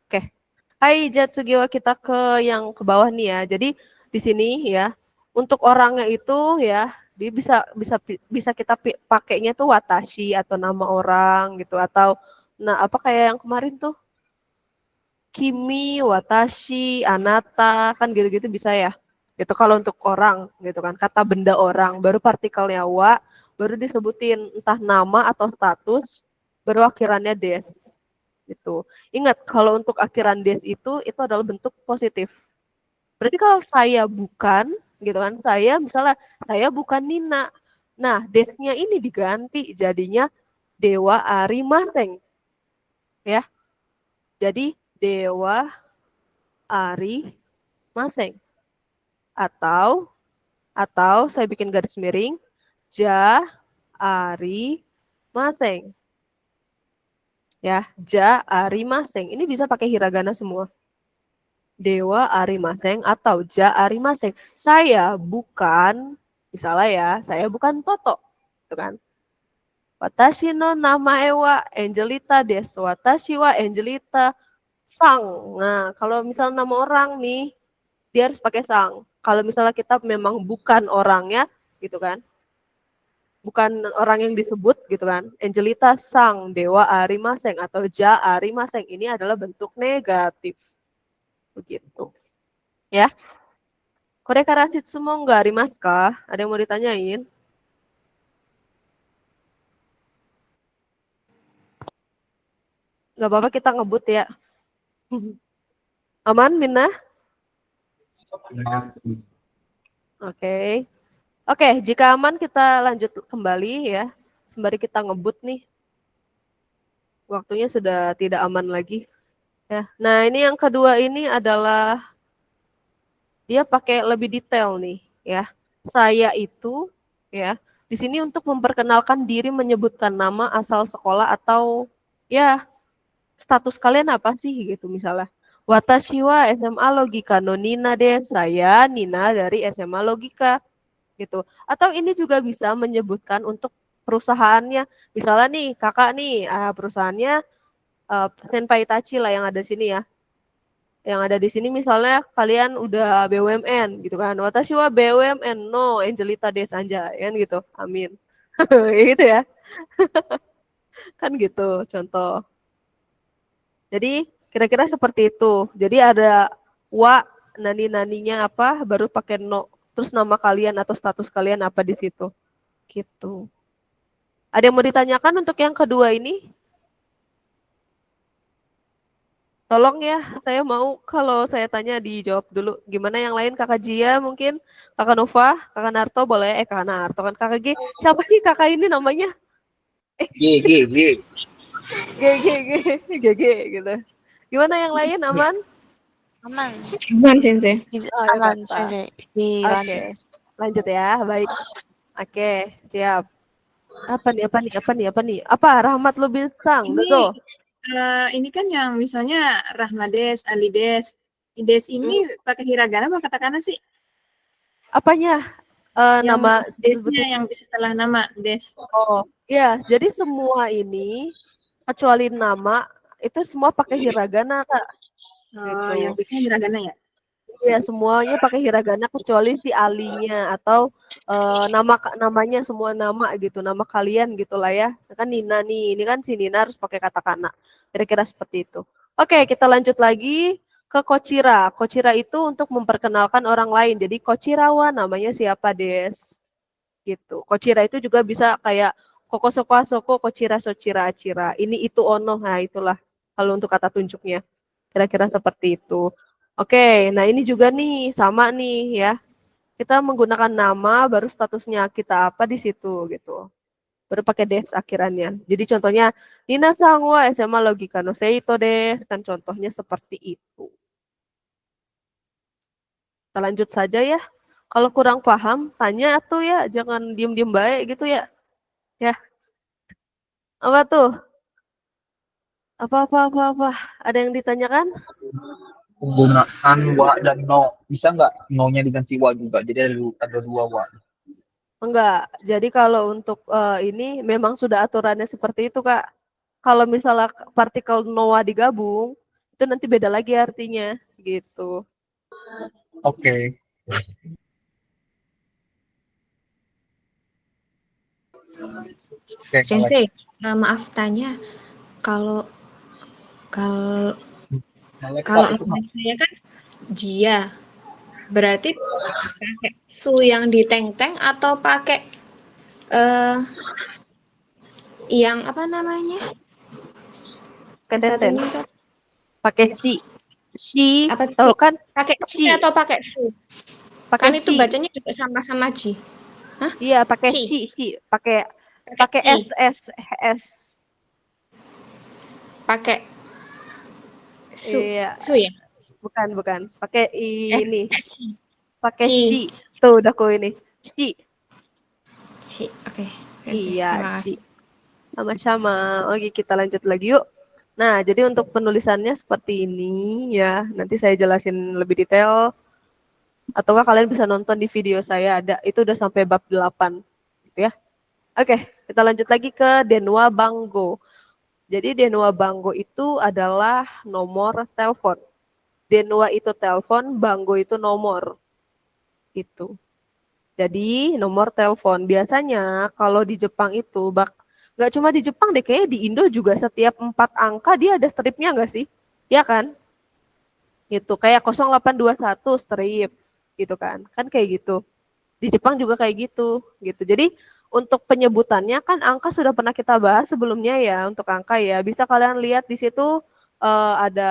Speaker 1: Oke. Hai Jatsugiwa, kita ke yang ke bawah nih ya. Jadi di sini ya, untuk orangnya itu ya, dia bisa kita pakainya tuh watashi atau nama orang gitu, atau nah apa kayak yang kemarin tuh Kimi, watashi, anata, kan gitu-gitu bisa ya. Gitu kalau untuk orang gitu kan, kata benda orang, baru partikelnya wa, baru disebutin entah nama atau status, baru akhirannya des. Gitu. Ingat kalau untuk akhiran des itu adalah bentuk positif. Berarti kalau saya bukan gitu kan, saya misalnya saya bukan Nina. Nah, desnya ini diganti jadinya Dewa Ari Maseng. Ya. Jadi Dewa Ari Maseng. Atau saya bikin garis miring Ja Ari Maseng. Ya, Ja Ari Maseng. Ini bisa pakai hiragana semua. Dewa Ari Maseng atau Ja Ari Maseng. Saya bukan, misalnya ya, saya bukan Toto, gitu kan. Watashi no namae wa Angelita desu. Watashi wa Angelita sang. Nah, kalau misalnya nama orang nih, dia harus pakai sang. Kalau misalnya kita memang bukan orangnya, gitu kan. Bukan orang yang disebut, gitu kan. Angelita sang, Dewa Ari Maseng atau Ja Ari Maseng. Ini adalah bentuk negatif. Begitu. Ya. Koreka Rasitsu mau nggak Rimas kah? Ada yang mau ditanyain? Nggak apa-apa kita ngebut ya. Aman, Mina? Oke. Oke, jika aman kita lanjut kembali ya. Sembari kita ngebut nih. Waktunya sudah tidak aman lagi. Ya. Nah, ini yang kedua ini adalah dia pakai lebih detail nih ya. Saya itu ya di sini untuk memperkenalkan diri, menyebutkan nama, asal sekolah atau ya status kalian apa sih gitu misalnya. Watashi wa SMA Logika no Nina deh, saya Nina dari SMA Logika gitu. Atau ini juga bisa menyebutkan untuk perusahaannya. Misalnya nih kakak nih perusahaannya Senpai Itachi lah yang ada sini ya. Yang ada di sini misalnya kalian udah BUMN gitu kan. Watashi wa BUMN no Angelita Des Anjay kan gitu. Amin. Gitu ya. Kan gitu contoh. Jadi kira-kira seperti itu. Jadi ada wa nani-naninya apa baru pakai no. Terus nama kalian atau status kalian apa di situ. Gitu. Ada yang mau ditanyakan untuk yang kedua ini? Tolong ya, saya mau kalau saya tanya dijawab dulu. Gimana yang lain? Kakak Jia mungkin, Kakak Nova, Kakak Narto boleh. Kakak Narto kan Kakak G. Siapa sih kakak ini namanya?
Speaker 3: G.
Speaker 1: G gitu. Gimana yang lain? Aman?
Speaker 9: Aman, Sensei.
Speaker 1: Oh, ya,
Speaker 5: Aman,
Speaker 1: kata.
Speaker 5: Sensei.
Speaker 1: Oke, lanjut ya. Baik. Oke, siap. Apa nih? Apa Rahmat Lubisang,
Speaker 6: Ini
Speaker 1: Dozo?
Speaker 6: ini kan yang misalnya Rahmades, Alides. Ides ini pakai hiragana apa katakana sih?
Speaker 1: Apanya?
Speaker 6: Yang
Speaker 1: Nama
Speaker 6: desnya yang setelah nama des.
Speaker 1: Oh, ya. Jadi semua ini kecuali nama itu semua pakai hiragana, Kak.
Speaker 6: Oh,
Speaker 1: Gitu.
Speaker 6: yang biasanya hiragana ya?
Speaker 1: Ya, semuanya pakai hiragana kecuali si alinya atau namanya semua nama gitu, nama kalian gitulah ya. Kan Nina nih, ini kan si Nina harus pakai katakana. Kira-kira seperti itu. Oke, kita lanjut lagi ke Kochira. Kochira itu untuk memperkenalkan orang lain. Jadi Kochirawa namanya siapa, Des? Gitu. Kochira itu juga bisa kayak Koko Soko Soko, Kochira Sochira Achira. Ini itu ono, nah itulah kalau untuk kata tunjuknya. Kira-kira seperti itu. Oke, nah ini juga nih sama nih ya. Kita menggunakan nama baru statusnya kita apa di situ gitu. Baru pakai des akhirannya. Jadi contohnya Nina Sangwa SMA Logika no Seito des kan contohnya seperti itu. Kita lanjut saja ya. Kalau kurang paham tanya tuh ya, jangan diem-diem baik gitu ya. Ya. Apa tuh? Apa. Ada yang ditanyakan?
Speaker 3: Penggunaan wa dan no. Bisa nggak no-nya diganti wa juga? Jadi ada dua wa.
Speaker 1: Enggak. Jadi kalau untuk ini memang sudah aturannya seperti itu, Kak. Kalau misalnya partikel NOA digabung, itu nanti beda lagi artinya, gitu.
Speaker 3: Oke. Oke,
Speaker 9: Sensei, maaf tanya, kalau kalau
Speaker 3: Malaikat itu
Speaker 9: nama saya kan Jia, berarti pakai su yang di teng-teng atau pakai yang apa namanya?
Speaker 1: Kan
Speaker 9: Satunya
Speaker 1: tenten.
Speaker 9: itu
Speaker 1: Pakai si,
Speaker 9: apa
Speaker 1: tahu
Speaker 9: sih?
Speaker 1: kan?
Speaker 9: Pakai ci
Speaker 1: Si,
Speaker 9: atau pakai su?
Speaker 1: pakai
Speaker 9: Kan itu
Speaker 1: si.
Speaker 9: bacanya juga sama-sama ji. Hah?
Speaker 1: Iya, pakai
Speaker 9: Ci.
Speaker 1: si, pakai
Speaker 9: Pakai ci.
Speaker 1: S.
Speaker 9: Pakai su.
Speaker 1: Iya,
Speaker 9: Su ya?
Speaker 1: bukan. Pakai ini,
Speaker 9: Ci.
Speaker 1: pakai
Speaker 9: Ci.
Speaker 1: si. Tuh udah ku ini. Si.
Speaker 9: Ci. Oke. Sensei,
Speaker 1: Iya,
Speaker 9: terima
Speaker 1: si.
Speaker 9: kasih.
Speaker 1: Sama-sama. Oke, kita lanjut lagi yuk. Nah, jadi untuk penulisannya seperti ini ya. Nanti saya jelasin lebih detail. Ataukah kalian bisa nonton di video saya ada. Itu udah sampai bab 8. Gitu ya. Oke, kita lanjut lagi ke Denwa Banggo. Jadi Denwa Banggo itu adalah nomor telepon. Denwa itu telepon, Banggo itu nomor. Itu. Jadi nomor telepon. Biasanya kalau di Jepang itu nggak cuma di Jepang deh, kayaknya di Indo juga setiap 4 angka dia ada stripnya nggak sih? Ya kan? Gitu, kayak 0821 strip gitu kan. Kan kayak gitu. Di Jepang juga kayak gitu. Jadi untuk penyebutannya kan angka sudah pernah kita bahas sebelumnya ya untuk angka ya. Bisa kalian lihat di situ ada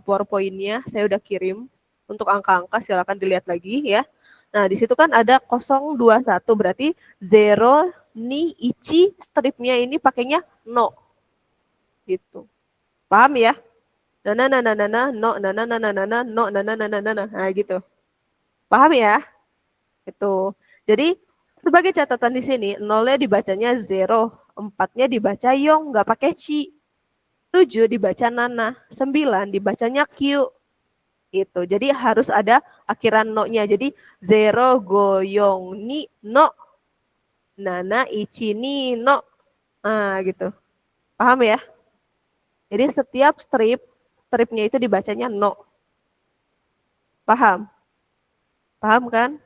Speaker 1: PowerPoint-nya, saya udah kirim untuk angka-angka, silakan dilihat lagi ya. Nah, di situ kan ada 021 berarti zero ni ichi stripnya ini pakainya no. Gitu. Paham ya? No nah gitu. Paham ya? Itu. Jadi sebagai catatan di sini, nolnya dibacanya zero, 4-nya dibaca yong, nggak pakai shi. 7 dibaca nana, 9 dibacanya q. Itu. Jadi harus ada akhiran no-nya. Jadi zero goyong ni no, nana ichi ni no. Nah, gitu. Paham ya? Jadi setiap stripnya itu dibacanya no. Paham? Paham kan?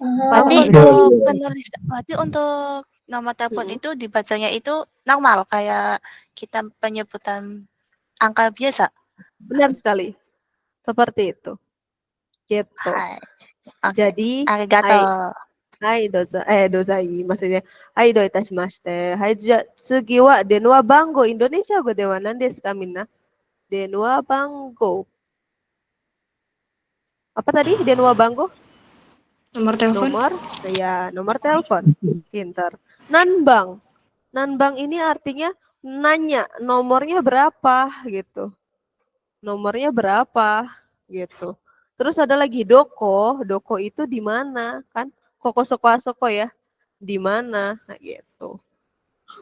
Speaker 5: Berarti
Speaker 1: Paham.
Speaker 5: berarti untuk nomor telepon itu dibacanya itu normal kayak kita penyebutan angka biasa.
Speaker 1: Benar sekali. Seperti itu. Gitu.
Speaker 5: Hai. Oke.
Speaker 1: Jadi,
Speaker 5: Arigato.
Speaker 1: hai dozai maksudnya. Hai do itashimashite. Hai tsugi wa denwa bango Indonesia go dewa nan desu ka minna? Denwa bango. Apa tadi? Denwa bango?
Speaker 9: Nomor telepon?
Speaker 1: Nomor telepon. Pintar. Nanbang. Nanbang ini artinya nanya nomornya berapa gitu. Nomornya berapa gitu. Terus ada lagi doko. Doko itu di mana kan? koko soko ya. Di mana? Nah, gitu.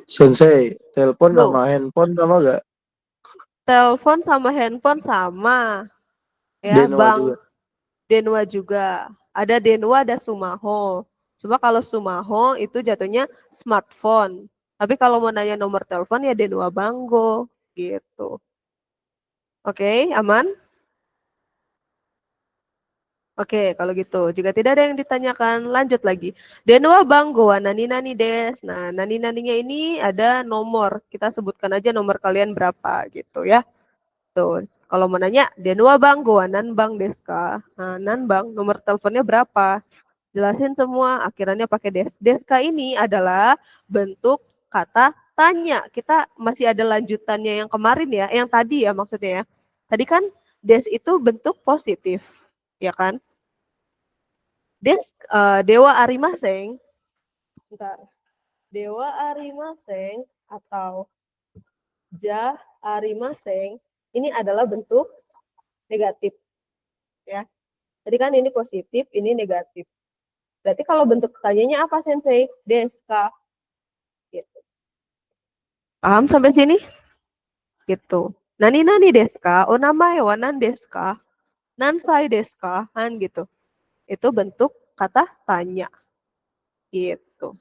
Speaker 4: Sensei, telepon
Speaker 1: Go.
Speaker 4: sama handphone sama gak?
Speaker 1: Telepon sama handphone sama. Ya,
Speaker 4: Denwa juga.
Speaker 1: Denwa juga. Ada Denwa, ada Sumaho. Cuma kalau Sumaho itu jatuhnya smartphone. Tapi kalau mau nanya nomor telepon ya Denwa Bango gitu. Oke, aman? Oke, kalau gitu. Jika tidak ada yang ditanyakan, lanjut lagi. Denwa Bango, nani des. Nah, naninya ini ada nomor. Kita sebutkan aja nomor kalian berapa gitu ya. Tuh, kalau mau nanya, Denwa Bango, nan bang deska. Nah, nan bang, nomor teleponnya berapa? Jelasin semua, akhirannya pakai des. Deska ini adalah bentuk kata tanya. Kita masih ada lanjutannya yang kemarin ya, yang tadi ya maksudnya ya. Tadi kan des itu bentuk positif, ya kan? Des, Dewa Arimaseng, bentar. Dewa Arimaseng atau Ja Arimaseng ini adalah bentuk negatif, ya. Tadi kan ini positif, ini negatif. Berarti kalau bentuk tanyanya apa, Sensei? Deska. Gitu. Paham sampai sini? Gitu. Nani deska, o namae wa nan deska, nansai deska, kan gitu. Itu bentuk kata tanya. Gitu.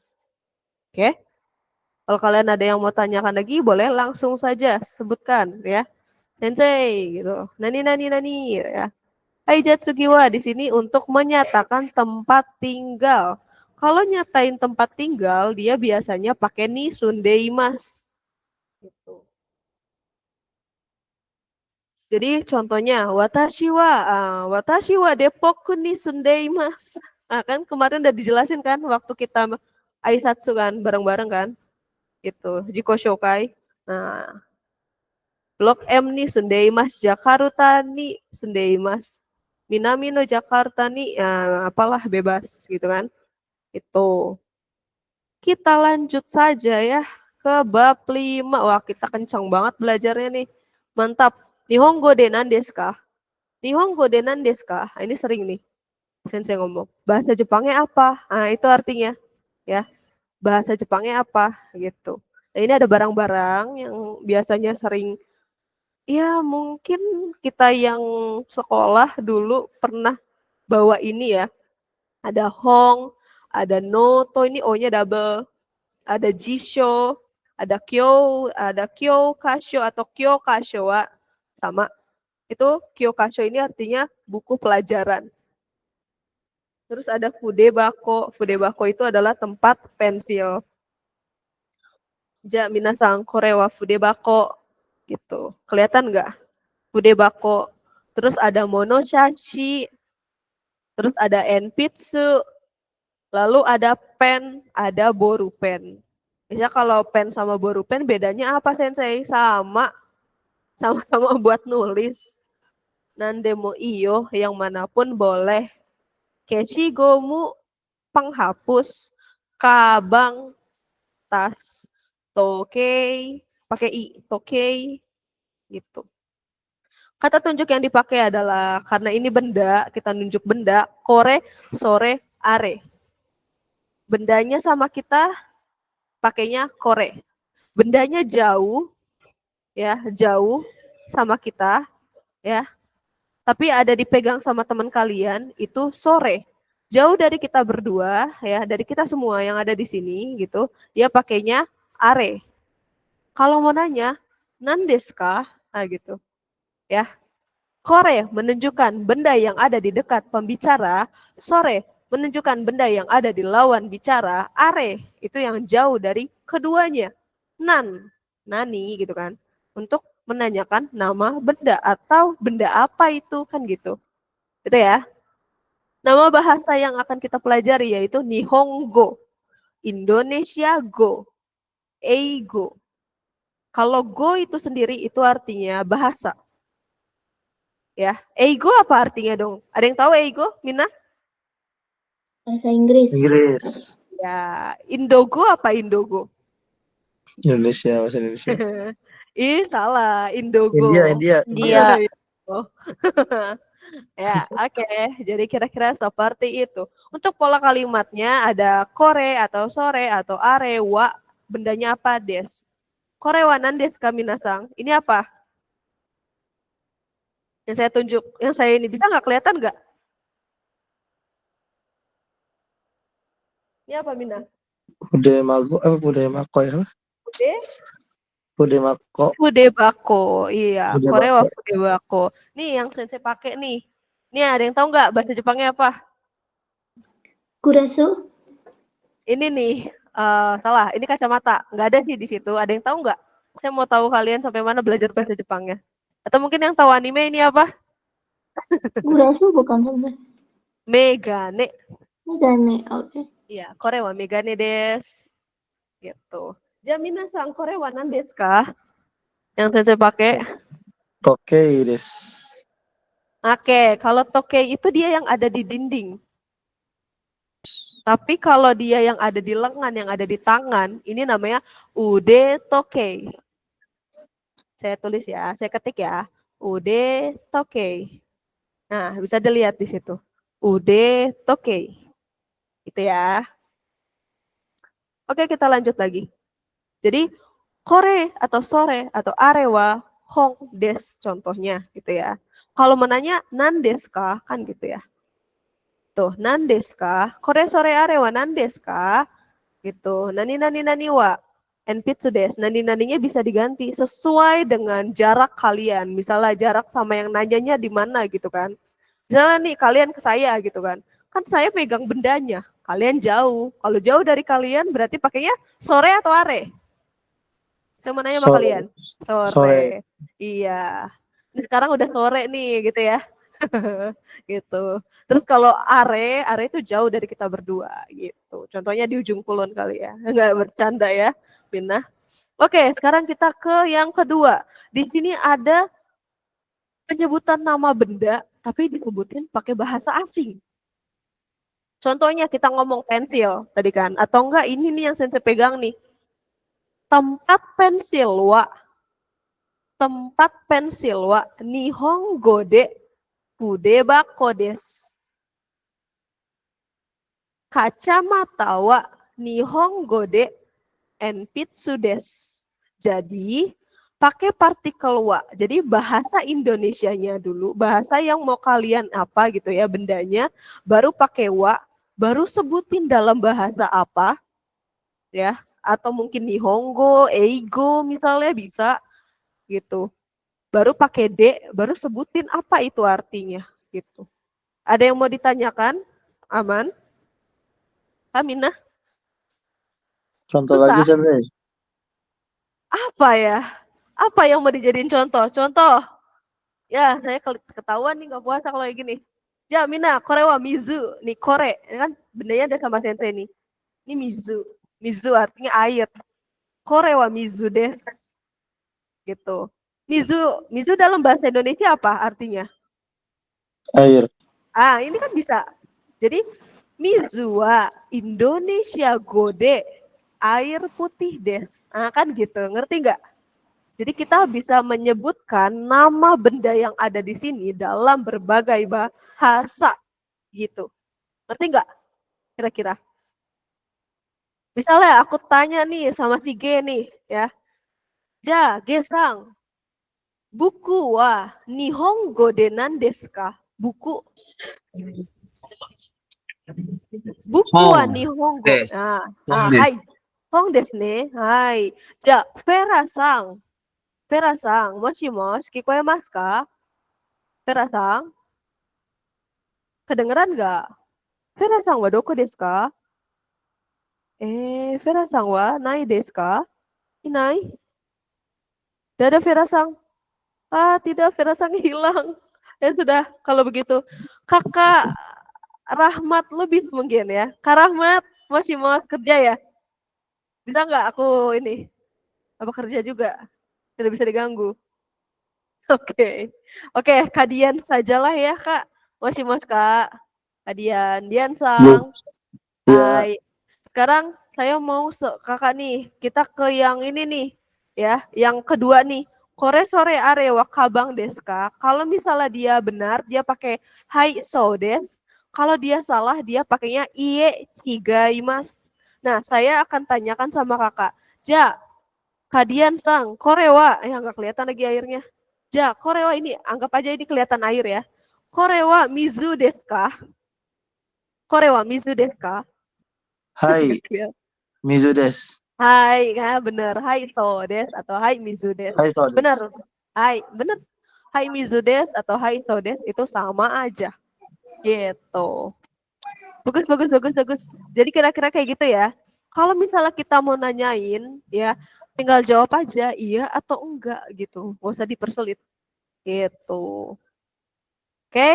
Speaker 1: Oke? Kalau kalian ada yang mau tanyakan lagi, boleh langsung saja sebutkan ya. Sensei gitu. Nani ya. Aijatsugiwa di sini untuk menyatakan tempat tinggal. Kalau nyatain tempat tinggal, dia biasanya pakai ni sundeimas. Gitu. Jadi contohnya watashi wa Depok ni sundeimas. Nah, kan kemarin udah dijelasin kan waktu kita aisatsu kan bareng-bareng kan. Itu jiko shokai. Nah, Blok M nih sundeimas, Jakarta nih sundeimas. Minami no Jakarta nih ya, apalah bebas gitu kan. Itu. Kita lanjut saja ya ke bab 5. Wah, kita kencang banget belajarnya nih. Mantap. Nihongo denan desu ka? Nihongo denan desu ka? Ini sering nih. Sensei ngomong. Bahasa Jepangnya apa? Nah, itu artinya ya. Bahasa Jepangnya apa gitu. Nah, ini ada barang-barang yang biasanya sering ya mungkin kita yang sekolah dulu pernah bawa ini ya. Ada hong, ada noto, ini O-nya double. Ada jisho, ada kyo kasho atau kyo kasho sama. Itu kyo kasho ini artinya buku pelajaran. Terus ada fudebako. Fudebako itu adalah tempat pensil. Ja minasang kore wa fudebako gitu. Kelihatan nggak? Fudebako. Terus ada monoshashi. Terus ada enpitsu. Lalu ada pen, ada boru pen. Misalnya kalau pen sama boru pen bedanya apa, Sensei? Sama-sama buat nulis. Nandemo iyo, yang manapun boleh. Keshigomu, penghapus. Kabang, tas. Tokei, pakai i, tokei, gitu. Kata tunjuk yang dipakai adalah, karena ini benda, kita nunjuk benda, kore, sore, are. Bendanya sama kita, pakainya kore. Bendanya jauh, ya, jauh sama kita, ya. Tapi ada dipegang sama teman kalian, itu sore. Jauh dari kita berdua, ya, dari kita semua yang ada di sini, gitu, dia pakainya are. Kalau mau nanya, nandeska, nah gitu, ya. Kore menunjukkan benda yang ada di dekat pembicara, sore menunjukkan benda yang ada di lawan bicara, are itu yang jauh dari keduanya. Nani gitu kan, untuk menanyakan nama benda atau benda apa itu kan gitu. Gitu ya. Nama bahasa yang akan kita pelajari yaitu Nihongo, Indonesia Go, Eigo. Kalau Go itu sendiri itu artinya bahasa. Ya, Eigo apa artinya dong? Ada yang tahu Eigo, Mina?
Speaker 2: Bahasa Inggris.
Speaker 1: Ya, Indogo apa Indogo?
Speaker 4: Indonesia, bahasa Indonesia.
Speaker 1: Ih, salah, Indogo.
Speaker 4: India.
Speaker 5: Dia
Speaker 1: Oh. Ya, oke. Jadi kira-kira seperti itu. Untuk pola kalimatnya ada kore atau sore atau are, wa, bendanya apa, des. Kore wa nan desu ka minasang? Ini apa? Yang saya tunjuk, yang saya ini bisa nggak kelihatan nggak? Ini apa, Mina?
Speaker 4: Budaya mako ya?
Speaker 1: Fude?
Speaker 4: Budaya mako.
Speaker 1: Fudebako. Iya,
Speaker 4: Budaya
Speaker 1: kore wa
Speaker 4: mako.
Speaker 1: fudebako. Nih yang sensei pakai nih. Nih ada yang tahu nggak bahasa Jepangnya apa?
Speaker 2: Kurasu?
Speaker 1: Ini nih, salah. Ini kacamata. Nggak ada sih di situ. Ada yang tahu nggak? Saya mau tahu kalian sampai mana belajar bahasa Jepangnya. Atau mungkin yang tahu anime ini apa?
Speaker 2: Kurasu bukan sebenarnya.
Speaker 1: Megane.
Speaker 2: Megane, oke.
Speaker 1: Iya, kore wa megane desu. Gitu. Jaminasan kore wa nan desu ka? Yang sensei pakai.
Speaker 4: Tokei desu.
Speaker 1: Oke, kalau tokei itu dia yang ada di dinding. Tapi kalau dia yang ada di lengan, yang ada di tangan, ini namanya ude tokei. Saya tulis ya, saya ketik ya. Ude tokei. Nah, bisa dilihat di situ. Ude tokei. Gitu ya. Oke, kita lanjut lagi. Jadi, kore atau sore atau arewa hong des contohnya gitu ya. Kalau menanya nan desu ka, kan gitu ya. Tuh, nan desu ka? Kore sore arewa nan desu ka? Gitu. Nani nani nani wa enpitsu desu. Nani naninya bisa diganti sesuai dengan jarak kalian. Misalnya jarak sama yang nanyanya di mana gitu kan. Misalnya nih kalian ke saya gitu kan. Kan saya pegang bendanya. Kalian jauh. Kalau jauh dari kalian berarti pakainya sore atau are? Saya mau nanya sama
Speaker 4: Sore.
Speaker 1: kalian.
Speaker 4: Sore.
Speaker 1: Sore. Iya. Ini sekarang udah sore nih gitu ya. Gitu. Terus kalau are itu jauh dari kita berdua gitu. Contohnya di ujung kulon kali ya. Enggak bercanda ya, Bina. Oke, sekarang kita ke yang kedua. Di sini ada penyebutan nama benda tapi disebutin pakai bahasa asing. Contohnya kita ngomong pensil tadi kan, atau enggak ini nih yang saya pegang nih. Tempat pensil wa. Tempat pensil wa nihongo de fudebako desu. Kacamata wa nihongo de enpitsu desu. Jadi pakai partikel wa. Jadi bahasa Indonesianya dulu, bahasa yang mau kalian apa gitu ya bendanya, baru pakai wa, baru sebutin dalam bahasa apa ya, atau mungkin nihongo, eigo misalnya bisa gitu. Baru pakai D, baru sebutin apa itu artinya gitu. Ada yang mau ditanyakan? Aman? Aminah?
Speaker 4: Contoh
Speaker 1: Susah?
Speaker 4: lagi sensei.
Speaker 1: Apa ya? Apa yang mau dijadiin contoh? Contoh. Ya, saya ketahuan nih nggak puasa kalau kayak gini. Ja, Mina, kore wa mizu. Nih, kore. Ini kan bendanya ada sama sensei nih. Ini mizu. Mizu artinya air. Kore wa mizu des. Gitu. Mizu dalam bahasa Indonesia apa artinya?
Speaker 4: Air.
Speaker 1: Ah, ini kan bisa. Jadi, mizu wa Indonesia gode air putih des. Ah, kan gitu. Ngerti nggak? Jadi kita bisa menyebutkan nama benda yang ada di sini dalam berbagai bahasa gitu. Ngerti nggak? Kira-kira. Misalnya aku tanya nih sama si G nih ya. Ja, Gesang. Buku wa nihongo de nan desu ka? Buku. Buku wa
Speaker 3: Hong
Speaker 1: nihongo.
Speaker 3: desu. Hong desu.
Speaker 1: Hai. Hong desu ne. Hai. Ja, Vera-san. Vera-san, moshi-moshi, kikoemasu ka? Vera-san? Kedengeran nggak? Vera-san wa doko desu ka? Vera-san wa nai desu ka? Inai? Tidak ada Vera-san. Ah, tidak, Vera-san hilang. Ya sudah, kalau begitu. Kakak Rahmat lebih mungkin ya. Kak Rahmat, moshi-moshi kerja ya? Bisa nggak aku ini? Apa kerja juga? Tidak bisa diganggu. Oke. Oke, Kak Dian sajalah ya, Kak. Moshi-moshi, Kak. Kak Dian. Dian-sang.
Speaker 4: Ya.
Speaker 1: Hai. Sekarang saya mau kakak nih, kita ke yang ini nih, ya, yang kedua nih, Kore sore are wa kabang desu ka? Kalau misalnya dia benar, dia pakai hai so desu. Kalau dia salah, dia pakainya iye chigaimasu. Nah, saya akan tanyakan sama kakak. Ja, kadian sang, korewa, nggak kelihatan lagi airnya. Ja, korewa ini, anggap aja ini kelihatan air ya. Korewa mizu desu ka? Korewa mizu desu ka?
Speaker 4: Hai, Mizu desu.
Speaker 1: Hai, ya bener. Hai so desu atau hai mizu desu.
Speaker 4: Hai, Todes.
Speaker 1: Benar. Hai, bener. Hai mizu desu atau hai so desu itu sama aja. Gitu. Bagus, bagus, bagus, bagus. Jadi kira-kira kayak gitu ya. Kalau misalnya kita mau nanyain, ya tinggal jawab aja iya atau enggak gitu. Nggak usah dipersulit. Gitu. Oke.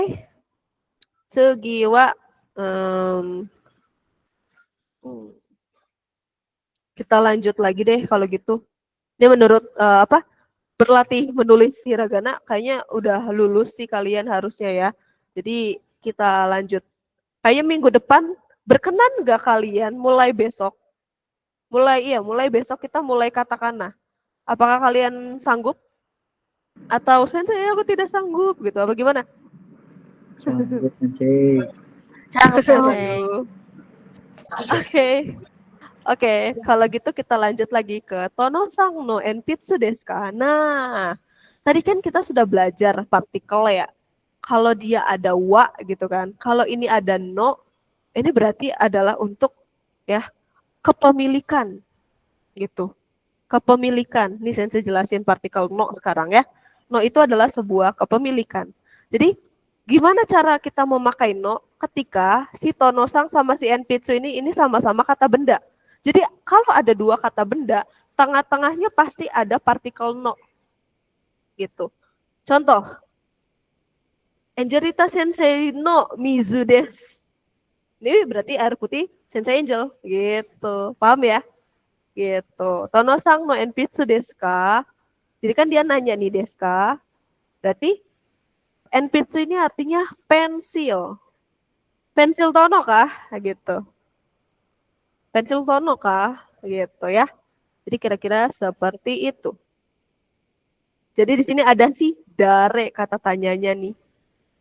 Speaker 1: Sugiwa. Kita lanjut lagi deh kalau gitu. Ini menurut berlatih menulis hiragana kayaknya udah lulus sih kalian harusnya ya. Jadi kita lanjut. Kayaknya minggu depan berkenan nggak kalian mulai besok? Mulai besok kita mulai katakana. Apakah kalian sanggup? Atau sensei aku tidak sanggup gitu? Apa gimana?
Speaker 8: Sanggup, Sensei.
Speaker 5: Sanggup, Sensei.
Speaker 1: Oke, kalau gitu kita lanjut lagi ke Tono-sang no enpitsu desu ka? Nah, tadi kan kita sudah belajar partikel ya. Kalau dia ada wa gitu kan. Kalau ini ada no, ini berarti adalah untuk ya kepemilikan gitu. Kepemilikan. Ini saya jelasin partikel no sekarang ya. No itu adalah sebuah kepemilikan. Jadi gimana cara kita memakai no ketika si Tono-sang sama si enpitsu ini sama-sama kata benda. Jadi kalau ada dua kata benda, tengah-tengahnya pasti ada partikel no. Gitu. Contoh. Angelita sensei no mizu desu. Ini berarti air putih sensei Angel. Gitu. Paham ya? Gitu. Tono-sang no enpitsu desu ka? Jadi kan dia nanya nih desu ka? Berarti enpitsu ini artinya pensil. Pensil Tono kah? Gitu. Pensil Tono kah? Gitu ya. Jadi kira-kira seperti itu. Jadi di sini ada si dare kata tanyanya nih.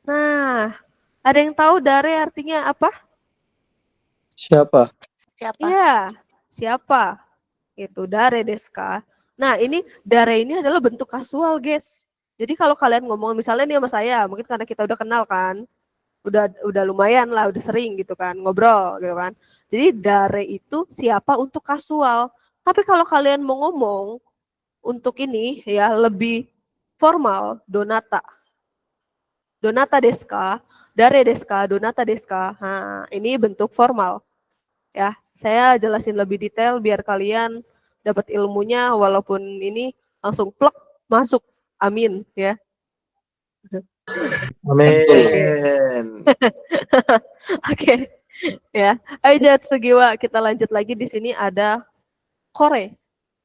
Speaker 1: Nah, ada yang tahu dare artinya apa?
Speaker 4: Siapa?
Speaker 5: Siapa?
Speaker 1: Iya, siapa? Itu dare desu ka? Nah, ini dare ini adalah bentuk kasual, guys. Jadi kalau kalian ngomong misalnya nih sama saya, mungkin karena kita udah kenal kan. Udah lumayan lah, udah sering gitu kan, ngobrol gitu kan. Jadi dare itu siapa untuk kasual. Tapi kalau kalian mau ngomong untuk ini ya lebih formal, donata. Donata desu ka? Dare desu ka? Donata desu ka? Nah, ini bentuk formal. Ya, saya jelasin lebih detail biar kalian dapat ilmunya walaupun ini langsung plek masuk. Amin ya.
Speaker 4: Amin.
Speaker 1: Oke. Ya. Ayo Jatsugiwa, kita lanjut lagi di sini ada kore.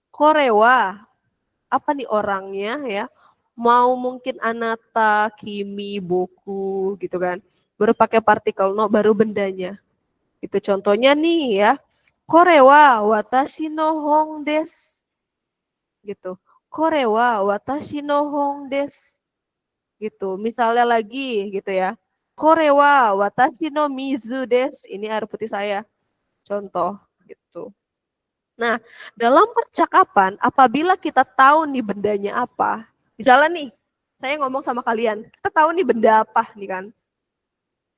Speaker 1: Kore wa apa nih orangnya ya? Mau mungkin anata, kimi, boku gitu kan. Baru pakai partikel no baru bendanya. Itu contohnya nih ya. Kore wa watashi no hong desu. Gitu. Kore wa watashi no hong desu. Gitu. Misalnya lagi gitu ya. Kore wa watashi no mizu desu. Ini air putih saya. Contoh gitu. Nah, dalam percakapan apabila kita tahu nih bendanya apa. Misalnya nih, saya ngomong sama kalian, kita tahu nih benda apa nih kan.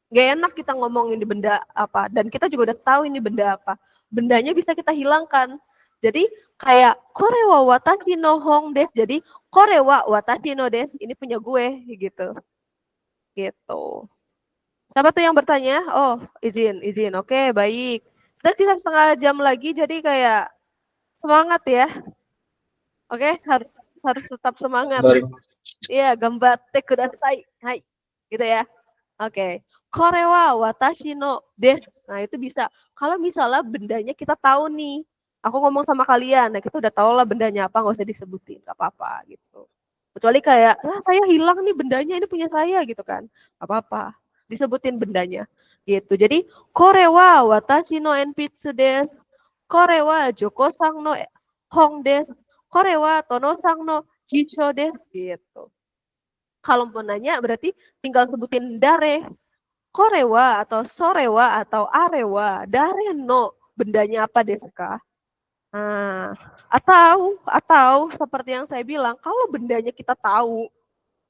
Speaker 1: Gak enak kita ngomong ini benda apa. Dan kita juga udah tahu ini benda apa. Bendanya bisa kita hilangkan. Jadi kayak korewa watashi no hong desu. Jadi korewa watashi no desu. Ini punya gue gitu. Gitu. Siapa tuh yang bertanya? Oh, izin. Oke, baik. Kita sisa setengah jam lagi. Jadi kayak semangat ya. Oke, harus tetap semangat. Iya, gambatte kudasai. Hai. Gitu ya. Oke. Korewa watashi no desu. Nah, itu bisa. Kalau misalnya bendanya kita tahu nih. Aku ngomong sama kalian, nah kita udah tahu lah bendanya apa, nggak usah disebutin, nggak apa-apa gitu. Kecuali kayak, saya hilang nih bendanya, ini punya saya gitu kan. Nggak apa-apa, disebutin bendanya. Gitu. Jadi, korewa watashi no enpitsu desu. Korewa joko-sang no hong desu. Korewa tono-sang no Jisho desu gitu. Kalau mau nanya berarti tinggal sebutin dare, korewa atau sorewa atau arewa, dare no, bendanya apa desu ka? Nah, atau seperti yang saya bilang, kalau bendanya kita tahu,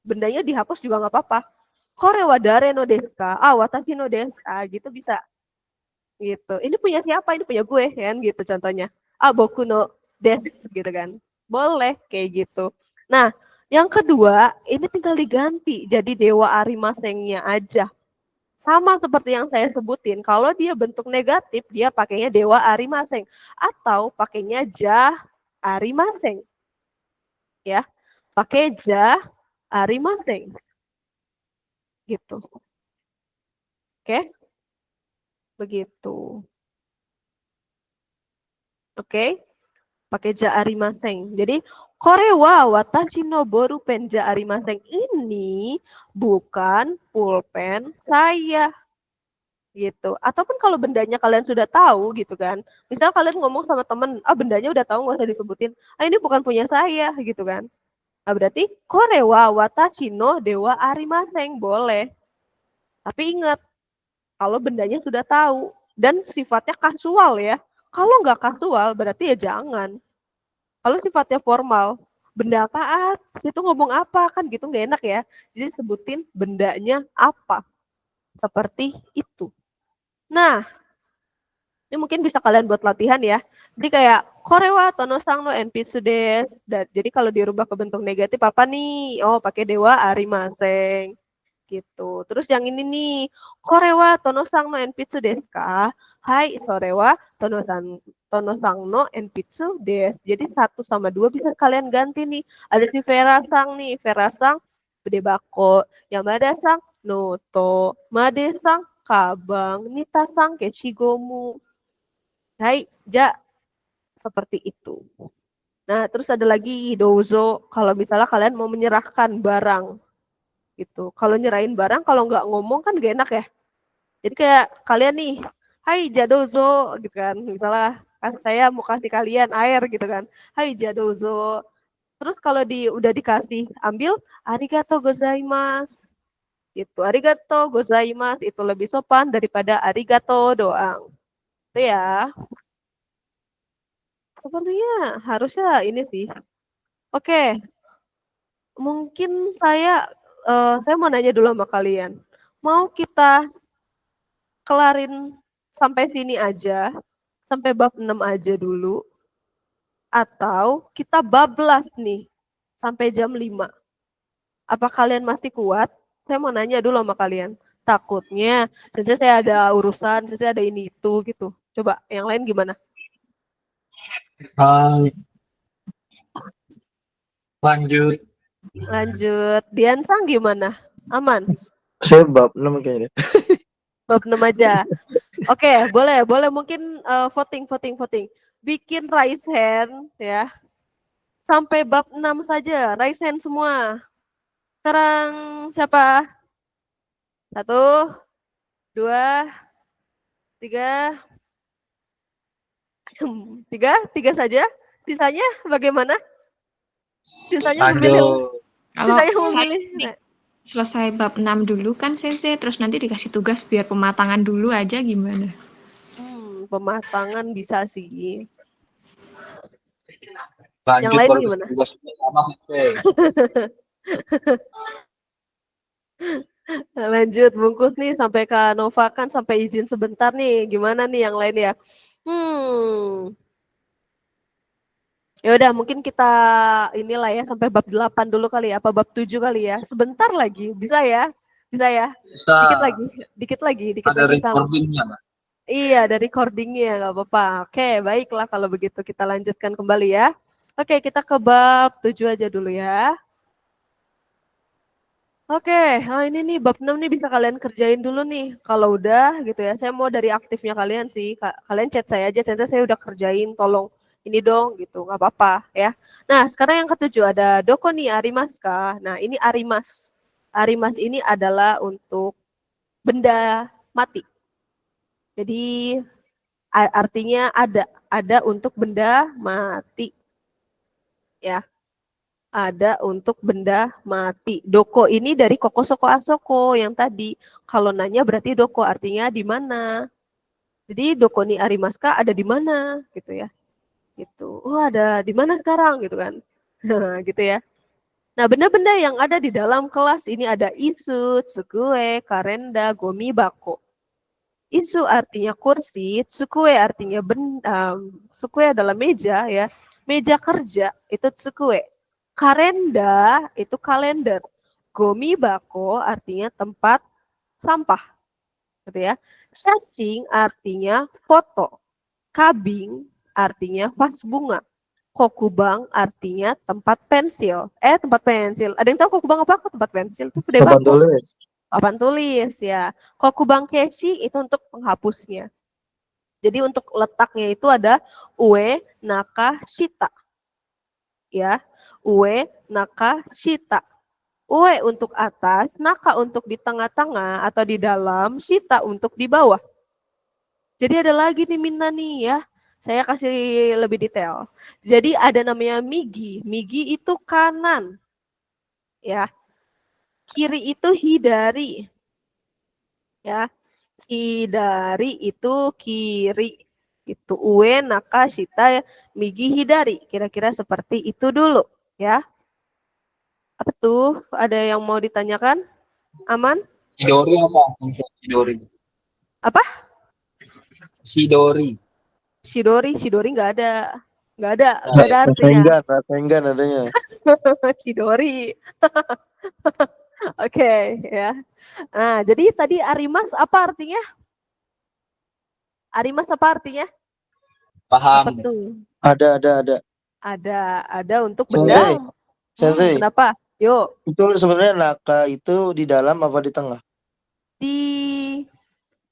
Speaker 1: bendanya dihapus juga nggak apa-apa. Korewa dare no desu ka? Watashi no desu ka? Gitu bisa. Gitu. Ini punya siapa? Ini punya gue kan gitu contohnya. Boku no desu gitu kan. Boleh kayak gitu. Nah, yang kedua, ini tinggal diganti jadi dewa arimasengnya aja. Sama seperti yang saya sebutin, kalau dia bentuk negatif, dia pakainya dewa arimaseng. Atau pakainya ja arimaseng. Ya, pakai ja arimaseng. Gitu. Oke? Begitu. Oke? Pakai ja arimaseng. Jadi, korewa watashi no borupen ja arimaseng ini bukan pulpen saya. Gitu. Ataupun kalau bendanya kalian sudah tahu gitu kan. Misal kalian ngomong sama temen, bendanya udah tahu nggak usah disebutin. Ini bukan punya saya gitu kan. Berarti korewa watashi no dewa arimaseng boleh. Tapi ingat, kalau bendanya sudah tahu dan sifatnya kasual ya. Kalau nggak kasual berarti ya jangan. Kalau sifatnya formal, benda apaan? Situ ngomong apa kan gitu nggak enak ya. Jadi sebutin bendanya apa. Seperti itu. Nah, ini mungkin bisa kalian buat latihan ya. Jadi kayak korewa tonosang no enpitsu desu. Jadi kalau dirubah ke bentuk negatif apa nih? Pakai dewa arimaseng. Gitu. Terus yang ini nih, korewa tonosang no enpitsu desu ka? Hai, sorewa tonosang no enpitsu desu. Jadi 1 sama 2 bisa kalian ganti nih. Ada si Vera-sang nih, Vera-sang bako, Yamada-sang noto, Made-sang kabang, Nita-sang keshigomu. Hai, ja, seperti itu. Nah, terus ada lagi dozo, kalau misalnya kalian mau menyerahkan barang. Gitu. Kalau nyerahin barang, kalau nggak ngomong kan gak enak ya. Jadi kayak kalian nih, hai jadozo, gitu kan. Misalnya saya mau kasih kalian air gitu kan. Hai jadozo. Terus kalau udah dikasih, ambil arigato gozaimasu. Gitu. Arigato gozaimasu itu lebih sopan daripada arigato doang. Itu ya. Sepertinya harusnya ini sih. Oke, mungkin saya mau nanya dulu sama kalian. Mau kita kelarin sampai sini aja, sampai bab 6 aja dulu, atau kita bablas nih sampai jam 5. Apa kalian masih kuat? Saya mau nanya dulu sama kalian. Takutnya, saya ada urusan, saya ada ini itu gitu. Coba yang lain gimana?
Speaker 3: Lanjut.
Speaker 1: Lanjut. Dian Sang gimana? Aman?
Speaker 4: Saya bab 6 kayaknya.
Speaker 1: Bab 6 aja. Oke, boleh mungkin voting. Bikin raise hand ya. Sampai bab 6 saja, raise hand semua. Sekarang siapa? 1, 2, 3. 3 saja. Sisanya bagaimana? Sisanya memilih.
Speaker 9: Kalau
Speaker 1: Sisanya
Speaker 9: saya
Speaker 1: memilih.
Speaker 9: selesai bab 6 dulu kan Sensei, terus nanti dikasih tugas biar pematangan dulu aja gimana?
Speaker 1: Pematangan bisa sih.
Speaker 3: Lanjut
Speaker 1: Yang lain
Speaker 3: baru
Speaker 1: gimana?
Speaker 3: tugas sama sih.
Speaker 1: Lanjut bungkus nih sampai Kak Nova kan sampai izin sebentar nih. Gimana nih yang lain ya? Ya udah mungkin kita inilah ya sampai bab 8 dulu kali ya, apa bab 7 kali ya. Sebentar lagi, bisa ya? Bisa ya?
Speaker 3: Bisa.
Speaker 1: Dikit lagi
Speaker 3: Ada
Speaker 1: sama.
Speaker 3: recordingnya nggak?
Speaker 1: Iya, ada recordingnya nggak apa-apa. Oke, baiklah kalau begitu kita lanjutkan kembali ya. Oke, kita ke bab 7 aja dulu ya. Oke, ini nih bab 6 nih bisa kalian kerjain dulu nih. Kalau udah gitu ya, saya mau dari aktifnya kalian sih. Kalian chat saya aja, saya udah kerjain, tolong ini dong gitu, nggak apa-apa ya. Nah, sekarang yang ketujuh ada doko nih arimas kah? Nah, ini arimas. Arimas ini adalah untuk benda mati. Jadi artinya ada untuk benda mati. Ya. ada untuk benda mati. Doko ini dari koko soko asoko yang tadi. Kalau nanya berarti doko artinya di mana. Jadi doko ni arimaska ada di mana gitu ya. Gitu. Oh, ada di mana sekarang gitu kan. Nah, gitu ya. Nah, benda-benda yang ada di dalam kelas ini ada isu, tsukue, karenda, gomi, bako. Isu artinya kursi, tsukue artinya benda, tsukue adalah meja ya. Meja kerja itu tsukue. Karenda itu kalender. Gomi bako artinya tempat sampah. Gitu ya. Cacing artinya foto. Kabing artinya vas bunga. Kokubang artinya tempat pensil. Tempat pensil. Ada yang tahu kokubang apa? Tempat pensil itu sudah
Speaker 4: Papan
Speaker 1: bako.
Speaker 4: tulis.
Speaker 1: Papan tulis ya. Kokubang keshi itu untuk penghapusnya. Jadi untuk letaknya itu ada ue, naka, shita. Ya. Ue, naka, shita. Ue untuk atas, naka untuk di tengah-tengah atau di dalam, shita untuk di bawah. Jadi ada lagi nih Minna nih ya. Saya kasih lebih detail. Jadi ada namanya migi. Migi itu kanan. Ya. Kiri itu hidari. Ya. Hidari itu kiri. Itu ue, naka, shita, migi, hidari. Kira-kira seperti itu dulu. Ya. Apa tuh? Ada yang mau ditanyakan? Aman?
Speaker 3: Sidori apa? Sidori.
Speaker 1: Apa?
Speaker 3: Sidori.
Speaker 1: Shidori nggak ada. Nggak ada artinya.
Speaker 4: Rasenggan adanya.
Speaker 1: Shidori. Oke, ya. Nah, jadi tadi arimas apa artinya? Arimas apa artinya? Apa
Speaker 3: Paham.
Speaker 1: tuh?
Speaker 4: Ada.
Speaker 1: Ada untuk
Speaker 4: Sensei,
Speaker 1: benda.
Speaker 4: Sensei,
Speaker 1: Kenapa? Yuk,
Speaker 4: itu sebenarnya naka itu di dalam apa di tengah?
Speaker 1: di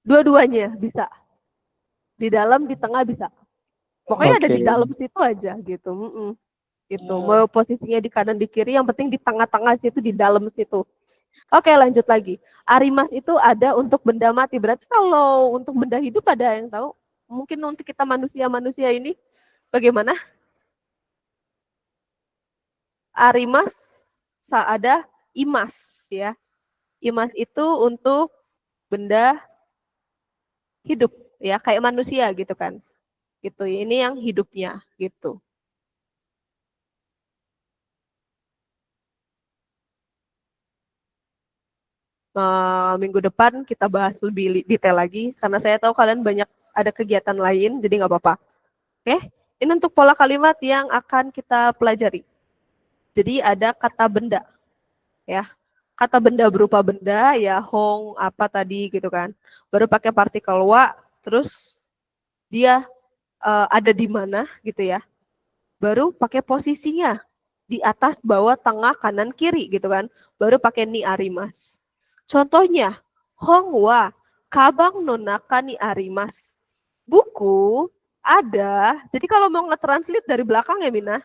Speaker 1: dua-duanya bisa. Di dalam, di tengah bisa. Pokoknya ada di
Speaker 4: Oke.
Speaker 1: dalam situ aja gitu. Gitu. Mau posisinya di kanan di kiri, yang penting di tengah-tengah situ, di dalam situ. Oke, lanjut lagi. Arimas itu ada untuk benda mati. Berarti kalau untuk benda hidup ada yang tahu? Mungkin untuk kita manusia-manusia ini bagaimana? Arimas ada imas ya. Imas itu untuk benda hidup ya, kayak manusia gitu kan. Gitu. Ini yang hidupnya gitu. Minggu depan kita bahas lebih detail lagi karena saya tahu kalian banyak ada kegiatan lain, jadi nggak apa-apa. Oke, ini untuk pola kalimat yang akan kita pelajari. Jadi ada kata benda, ya. Kata benda berupa benda, ya hong, apa tadi gitu kan. Baru pakai partikel wa, terus dia ada di mana gitu ya. Baru pakai posisinya di atas, bawah, tengah, kanan, kiri gitu kan. Baru pakai ni arimas. Contohnya, hongwa kabang nonaka ni arimas. Buku ada. Jadi kalau mau nge-translate dari belakang ya Mina,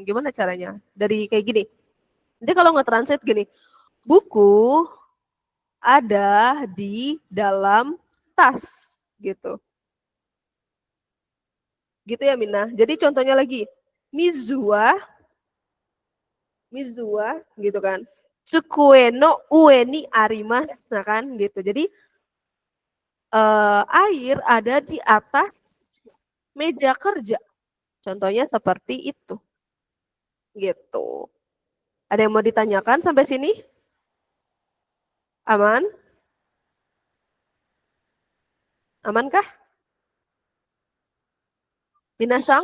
Speaker 1: gimana caranya? Dari kayak gini. Jadi kalau nge-translate gini, buku ada di dalam tas gitu. Gitu ya Mina. Jadi contohnya lagi, Mizuwa gitu kan. Tsukue no ue ni arimasu, nah kan gitu. Jadi air ada di atas meja kerja. Contohnya seperti itu. Gitu. Ada yang mau ditanyakan sampai sini? Aman? Amankah? Minasang?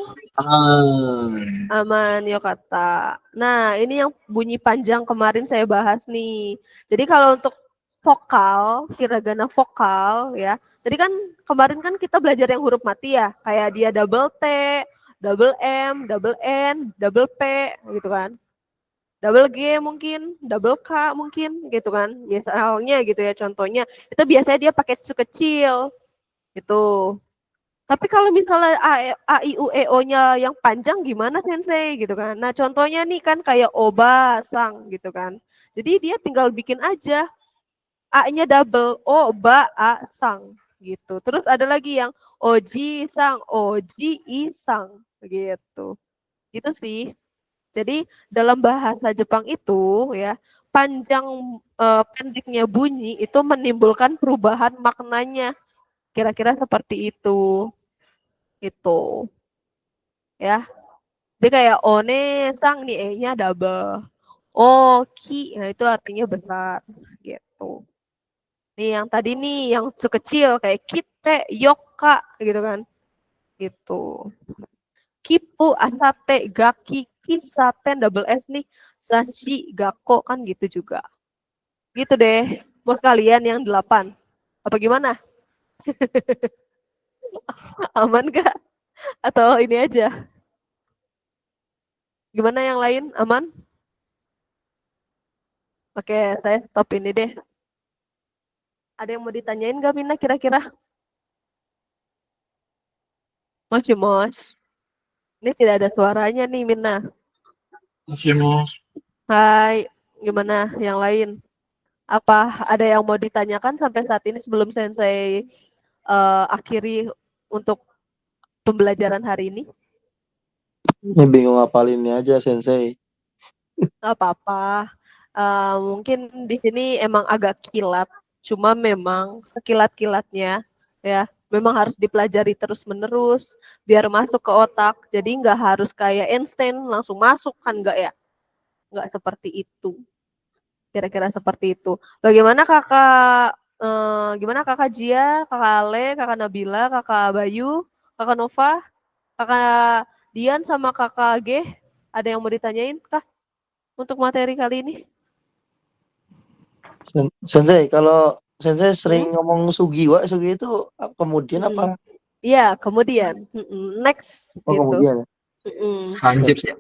Speaker 1: Aman, Yokata. Nah, ini yang bunyi panjang kemarin saya bahas nih. Jadi kalau untuk vokal, hiragana vokal ya. Tadi kan kemarin kan kita belajar yang huruf mati ya. Kayak dia double T, double M, double N, double P gitu kan. Double G mungkin, double K mungkin gitu kan. Misalnya gitu ya contohnya. Itu biasanya dia pakai tsu kecil. Gitu. Tapi kalau misalnya A, I, U, E, O-nya yang panjang gimana Sensei gitu kan. Nah contohnya nih kan kayak oba, sang gitu kan. Jadi dia tinggal bikin aja. A-nya double, oba, A, sang gitu. Terus ada lagi yang oji, sang, oji, i, sang gitu. Gitu sih. Jadi dalam bahasa Jepang itu ya, panjang pendeknya bunyi itu menimbulkan perubahan maknanya. Kira-kira seperti itu. Itu ya. Dia kayak one sang nih E-nya double. Ki, nah itu artinya besar gitu. Nih yang tadi nih yang sekecil kayak kite, yoka gitu kan. Gitu. Kipu, asate, gaki, kisaten, double S nih, sashi, gakko kan gitu juga. Gitu deh. Buat kalian yang 8. Apa gimana? Aman gak? Atau ini aja? Gimana yang lain? Aman? Oke, saya stop ini deh. Ada yang mau ditanyain gak, Mina, kira-kira? Mos. Ini tidak ada suaranya nih, Mina.
Speaker 3: Masih Mas.
Speaker 1: Hai, gimana yang lain? Apa ada yang mau ditanyakan sampai saat ini sebelum Sensei akhiri untuk pembelajaran hari ini?
Speaker 4: Ini bingung ngapalinnya aja Sensei.
Speaker 1: Nggak apa-apa. Mungkin di sini emang agak kilat, cuma memang sekilat-kilatnya ya memang harus dipelajari terus-menerus biar masuk ke otak. Jadi nggak harus kayak Einstein langsung masuk kan nggak ya? Nggak seperti itu. Kira-kira seperti itu. Bagaimana kakak Jia, kakak Ale, kakak Nabila, kakak Bayu, kakak Nova, kakak Dian sama kakak G? Ada yang mau ditanyain kah untuk materi kali ini?
Speaker 4: Sensei, kalau Sensei sering ngomong Sugi itu kemudian apa?
Speaker 1: Iya, kemudian. Next
Speaker 4: Oh,
Speaker 1: gitu.
Speaker 4: kemudian.
Speaker 3: Lanjut ya.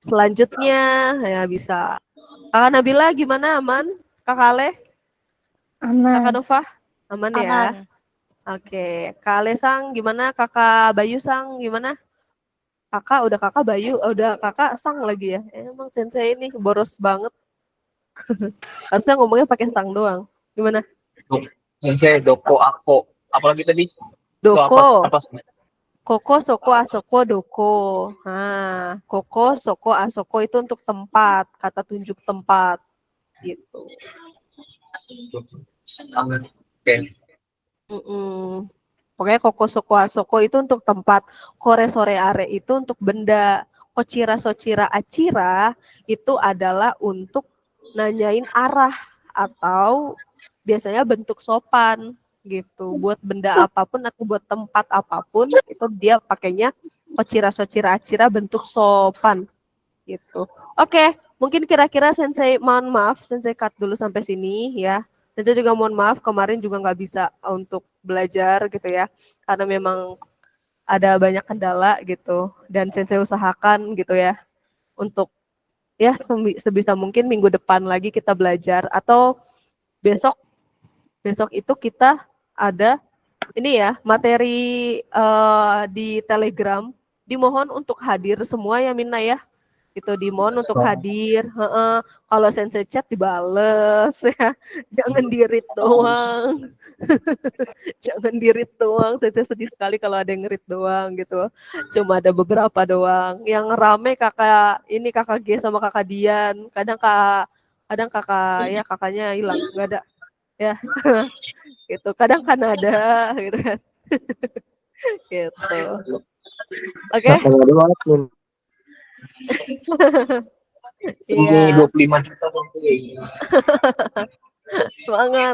Speaker 1: Selanjutnya ya bisa. Kakak Nabila gimana, aman? Kakak Ale?
Speaker 2: Aman.
Speaker 1: Kakak Nova? Aman ya?
Speaker 5: Aman.
Speaker 1: Oke. Kak Ale Sang gimana? Kakak Bayu Sang gimana? Kakak Bayu, udah kakak Sang lagi ya. Emang Sensei ini boros banget. Harusnya ngomongnya pakai Sang doang. Gimana?
Speaker 3: Sensei, doko, ako. Apalagi tadi?
Speaker 1: Doko.
Speaker 3: Apa?
Speaker 1: Koko, soko, asoko, doko. Nah, koko, soko, asoko itu untuk tempat, kata tunjuk tempat. Gitu.
Speaker 3: Oke.
Speaker 1: Pokoknya koko, soko, asoko itu untuk tempat. Kore, sore, are itu untuk benda. Kocira, socira, acira itu adalah untuk nanyain arah atau biasanya bentuk sopan gitu. Buat benda apapun atau buat tempat apapun itu dia pakainya kocira, socira, acira bentuk sopan gitu. Oke, mungkin kira-kira Sensei mohon maaf, Sensei cut dulu sampai sini ya. Sensei juga mohon maaf kemarin juga nggak bisa untuk belajar gitu ya, karena memang ada banyak kendala gitu dan Sensei usahakan gitu ya untuk ya sebisa mungkin minggu depan lagi kita belajar atau besok itu kita ada ini ya materi di Telegram. Dimohon untuk hadir semua ya Mina ya. Itu dimohon untuk hadir. Kalau Sensei chat dibales ya. Jangan di-read doang. Jangan di-read doang. Sensei sedih sekali kalau ada yang nge-read doang gitu. Cuma ada beberapa doang. Yang rame kakak G sama kakak Dian. Kadang kakaknya hilang, nggak ada. Ya. Gitu. Kadang kan ada gitu kan. Gitu. Oke.
Speaker 3: Ini 25 juta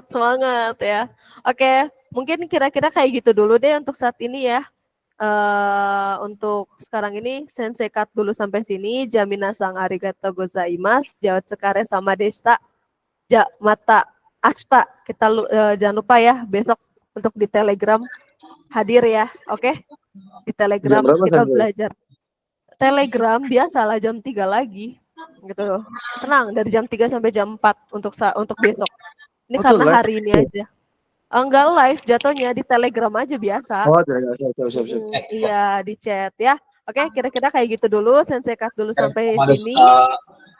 Speaker 1: Semangat ya. Oke, mungkin kira-kira kayak gitu dulu deh untuk saat ini ya. Untuk sekarang ini Sensei cut dulu sampai sini. Jaminasang arigatou gozaimasu. Jawat sekare sama deshita. Mata asta. Kita jangan lupa ya besok untuk di Telegram hadir ya. Oke? Di Telegram kita belajar. Telegram biasalah jam 3 lagi gitu. Tenang dari jam 3 sampai jam 4 untuk besok. Ini karena hari ini aja. Enggak live jatuhnya di Telegram aja biasa.
Speaker 4: Oh, siap.
Speaker 1: Iya, di chat ya. Oke, kira-kira kayak gitu dulu. Sensei cut dulu sampai sini.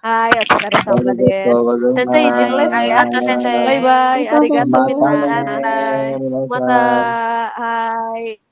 Speaker 1: Hai, otsukaresama sama desu. Sensei izin live ya.
Speaker 5: Arigato Sensei.
Speaker 1: Bye bye. Arigato
Speaker 4: Mata.
Speaker 1: Mina. Mata. Hai.